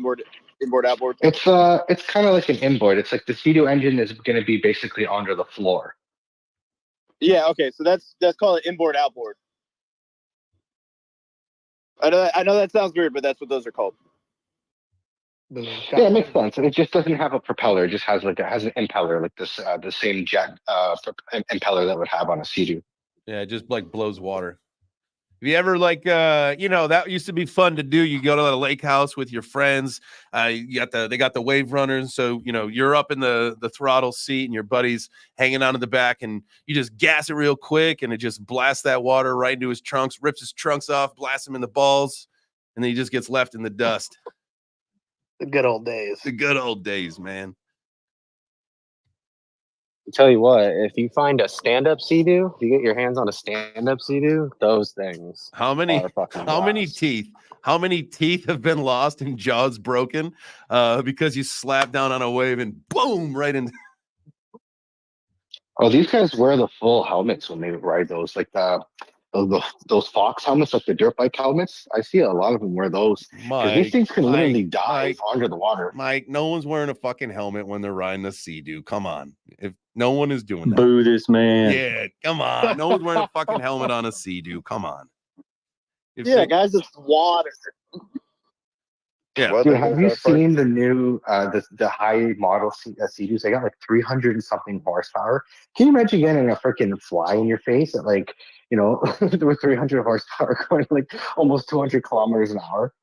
inboard outboard. It's kind of like an inboard. It's like the Sea-Doo engine is going to be basically under the floor. Yeah. Okay. So that's called an inboard outboard. I know that sounds weird, but that's what those are called. Yeah, it makes sense. It just doesn't have a propeller. It just has an impeller, like this the same jet impeller that would have on a Sea-Doo. Yeah, it just like blows water. Have you ever that used to be fun to do? You go to a lake house with your friends. They got the wave runners, so you're up in the throttle seat and your buddy's hanging out in the back, and you just gas it real quick, and it just blasts that water right into his trunks, rips his trunks off, blasts him in the balls, and then he just gets left in the dust. The good old days. The good old days, man. I'll tell you what, if you find a stand-up Sea-Doo, if you get your hands on a stand-up Sea-Doo, those things. How many blast. teeth? How many teeth have been lost and jaws broken because you slap down on a wave and boom, right in. Oh, these guys wear the full helmets when they ride those, like those Fox helmets, like the dirt bike helmets. I see a lot of them wear those because these things can literally dive under the water. Mike, no one's wearing a fucking helmet when they're riding a Sea-Doo. Come on, if no one is doing that. Boo this man. Yeah, come on. No one's wearing a fucking helmet on a Sea-Doo. Come on. Guys, it's water. Yeah. Well, Dude, the have new you car part- seen the new the high model Sea-Doos? They got like 300 and something horsepower. Can you imagine getting a freaking fly in your face at like, with 300 horsepower going like almost 200 kilometers an hour?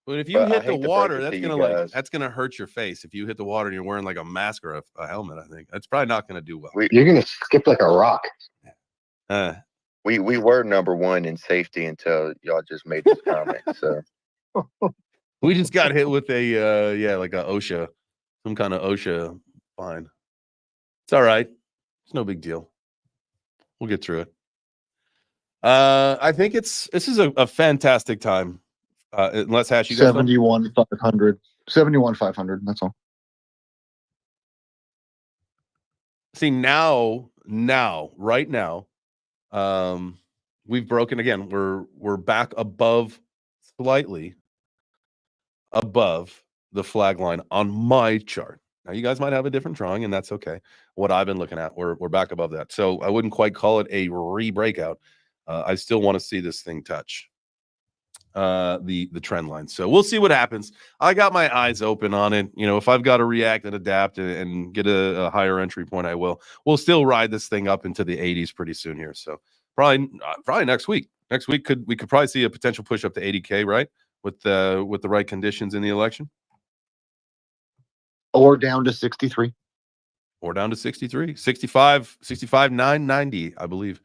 But if you But I hit the hate to break water, it that's to gonna you guys. that's gonna hurt your face. If you hit the water and you're wearing like a mask or a helmet, I think that's probably not gonna do well. You're gonna skip like a rock. We were number one in safety until y'all just made this comment. So We just got hit with a like a OSHA, some kind of OSHA fine. It's all right. It's no big deal. We'll get through it. I think this is a fantastic time. Unless Hash, you guys 71,500. 71,500. That's all. see now, right now, we've broken again. We're back slightly above the flag line on my chart. Now you guys might have a different drawing, and that's okay. What I've been looking at, we're back above that. So I wouldn't quite call it a re-breakout. I still want to see this thing touch the trend line. So we'll see what happens. I got my eyes open on it. If I've got to react and adapt and get a higher entry point, I will. We'll still ride this thing up into the 80s pretty soon here. So probably next week. Next week we could probably see a potential push up to 80K, right? With the right conditions in the election. Or down to 63. Or down to 63, 65, 990, I believe.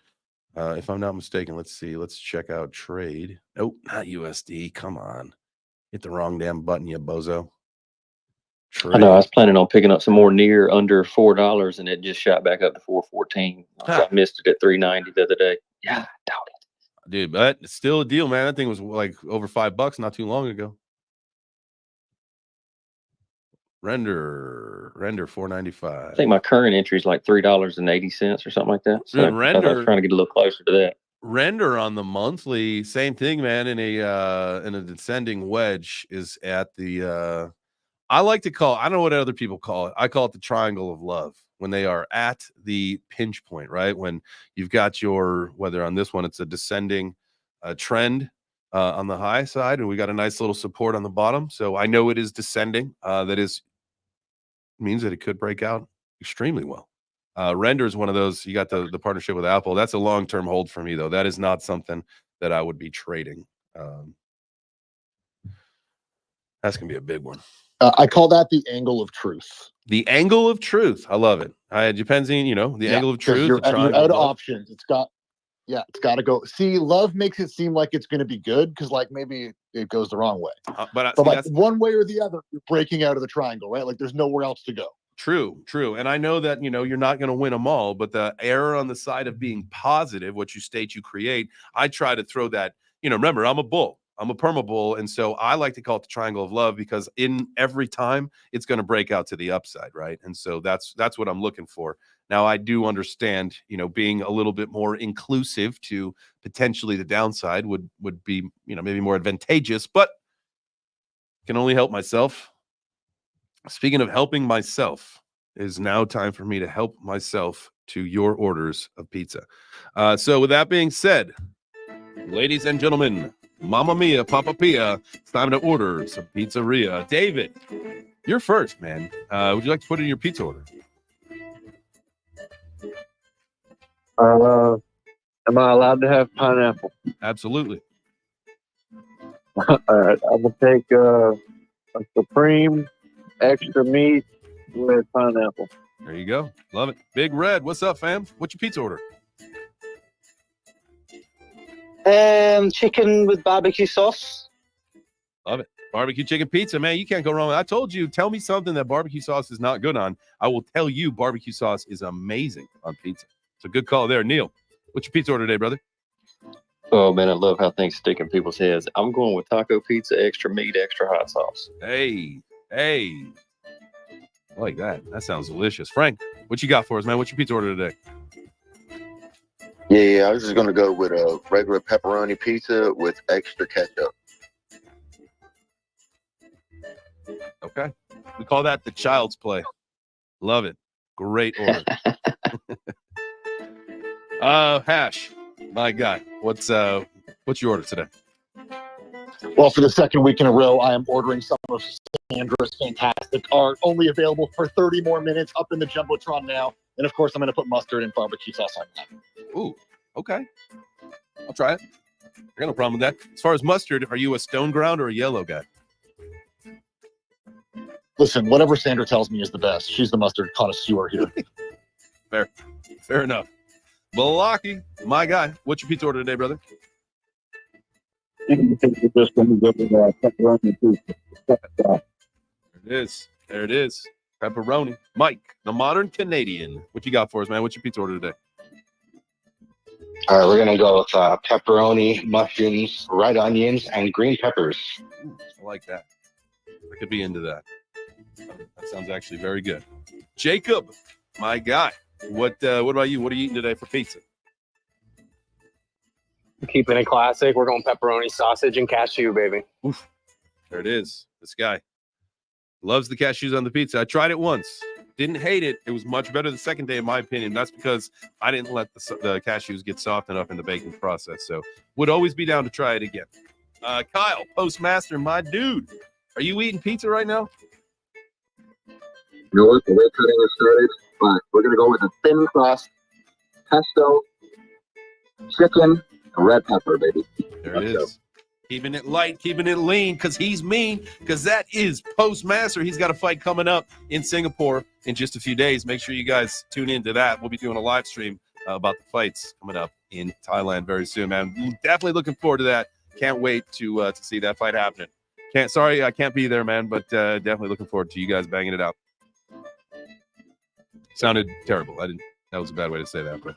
If I'm not mistaken, let's see. Let's check out trade. Nope, not USD. Come on. Hit the wrong damn button, you bozo. I know. I was planning on picking up some more near under $4, and it just shot back up to 414. So I missed it at 390 the other day. Yeah, doubt it. Dude, but it's still a deal, man. That thing was like over $5 not too long ago. Render 495. I think my current entry is like $3.80 or something like that. So Dude, I was trying to get a little closer to that. Render on the monthly, same thing, man. In a descending wedge is at the I like to call, I don't know what other people call it. I call it the triangle of love when they are at the pinch point, right? When you've got whether on this one it's a descending trend on the high side, and we got a nice little support on the bottom. So I know it is descending. That means that it could break out extremely well. Render is one of those. You got the partnership with Apple. That's a long-term hold for me, though. That is not something that I would be trading. That's gonna be a big one. I call that the angle of truth. The angle of truth. I love it. It depends on the angle of truth. You're out of options. It's got to go. See, love makes it seem like it's going to be good because like maybe it goes the wrong way. But like one way or the other, you're breaking out of the triangle, right? Like there's nowhere else to go. True. And I know that, you're not going to win them all, but the error on the side of being positive, what you state you create, I try to throw that, remember, I'm a bull. I'm a perma bull. And so I like to call it the triangle of love because in every time it's going to break out to the upside. Right. And so that's what I'm looking for. Now, I do understand, being a little bit more inclusive to potentially the downside would be, maybe more advantageous, but can only help myself. Speaking of helping myself, it is now time for me to help myself to your orders of pizza. So with that being said, ladies and gentlemen, Mamma Mia, Papa Pia, it's time to order some pizzeria. David, you're first, man. Would you like to put in your pizza order? Am I allowed to have pineapple? Absolutely. All right, I will take a supreme extra meat with pineapple. There you go. Love it. Big Red, what's up, fam? What's your pizza order? Chicken with barbecue sauce. Love it. Barbecue chicken pizza, man. You can't go wrong. I told you, tell me something that barbecue sauce is not good on. I will tell you barbecue sauce is amazing on pizza. It's a good call there. Neil, what's your pizza order today, brother? Oh, man, I love how things stick in people's heads. I'm going with taco pizza, extra meat, extra hot sauce. Hey. I like that. That sounds delicious. Frank, what you got for us, man? What's your pizza order today? Yeah, I was just gonna go with a regular pepperoni pizza with extra ketchup. Okay. We call that the child's play. Love it. Great order. Hash, my guy, what's your order today? Well, for the second week in a row, I am ordering some of Sandra's fantastic art, only available for 30 more minutes up in the Jumbotron now. And of course, I'm going to put mustard and barbecue sauce on that. Ooh, okay. I'll try it. I got no problem with that. As far as mustard, are you a stone ground or a yellow guy? Listen, whatever Sandra tells me is the best. She's the mustard connoisseur here. Fair enough. Balaki, my guy. What's your pizza order today, brother? There it is. Pepperoni. Mike, the modern Canadian. What you got for us, man? What's your pizza order today? All right, we're gonna go with pepperoni, mushrooms, red onions, and green peppers. Ooh, I like that. I could be into that. That sounds actually very good. Jacob, my guy. What about you? What are you eating today for pizza? Keeping it classic. We're going pepperoni, sausage, and cashew, baby. Oof. There it is. This guy loves the cashews on the pizza. I tried it once. Didn't hate it. It was much better the second day, in my opinion. That's because I didn't let the cashews get soft enough in the baking process. So would always be down to try it again. Kyle, Postmaster, my dude. Are you eating pizza right now? You know what? The way cutting is started, but we're going to go with a thin crust, pesto, chicken, and red pepper, baby. There it is. Keeping it light, keeping it lean, because he's mean, because that is Postmaster. He's got a fight coming up in Singapore in just a few days. Make sure you guys tune into that. We'll be doing a live stream about the fights coming up in Thailand very soon, man. Definitely looking forward to that. Can't wait to see that fight happening. Sorry, I can't be there, man, but definitely looking forward to you guys banging it out. Sounded terrible. That was a bad way to say that, but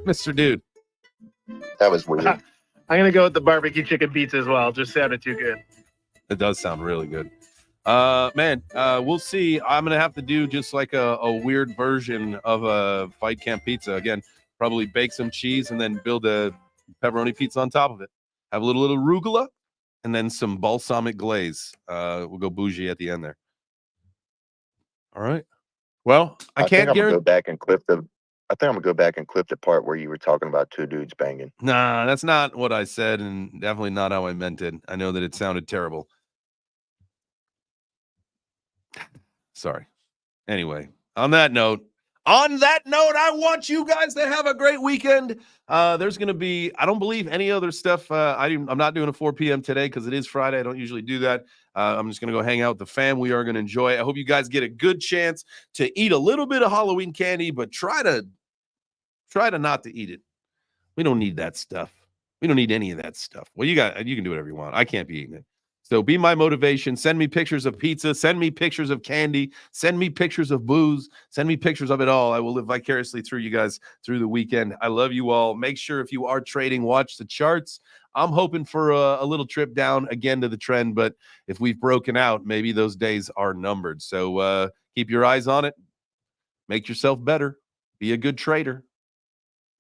Mr. Dude. That was weird. I'm going to go with the barbecue chicken pizza as well. Just sounded too good. It does sound really good. Man, we'll see. I'm going to have to do just like a weird version of a Fight Camp pizza. Again, probably bake some cheese and then build a pepperoni pizza on top of it. Have a little arugula and then some balsamic glaze. We'll go bougie at the end there. All right. Well, I can't think I'm gonna guarantee. go back and clip the. I think I'm gonna go back and clip the part where you were talking about two dudes banging. Nah, that's not what I said, and definitely not how I meant it. I know that it sounded terrible. Sorry. Anyway, on that note, I want you guys to have a great weekend. There's going to be, I don't believe any other stuff. I'm not doing a 4 p.m. today because it is Friday. I don't usually do that. I'm just going to go hang out with the fam. We are going to enjoy it. I hope you guys get a good chance to eat a little bit of Halloween candy, but try to not to eat it. We don't need that stuff. We don't need any of that stuff. Well, you can do whatever you want. I can't be eating it. So be my motivation. Send me pictures of pizza. Send me pictures of candy. Send me pictures of booze. Send me pictures of it all. I will live vicariously through you guys through the weekend. I love you all. Make sure if you are trading, watch the charts. I'm hoping for a little trip down again to the trend, but if we've broken out, maybe those days are numbered. So keep your eyes on it. Make yourself better. Be a good trader.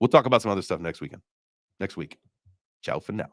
We'll talk about some other stuff next week. Ciao for now.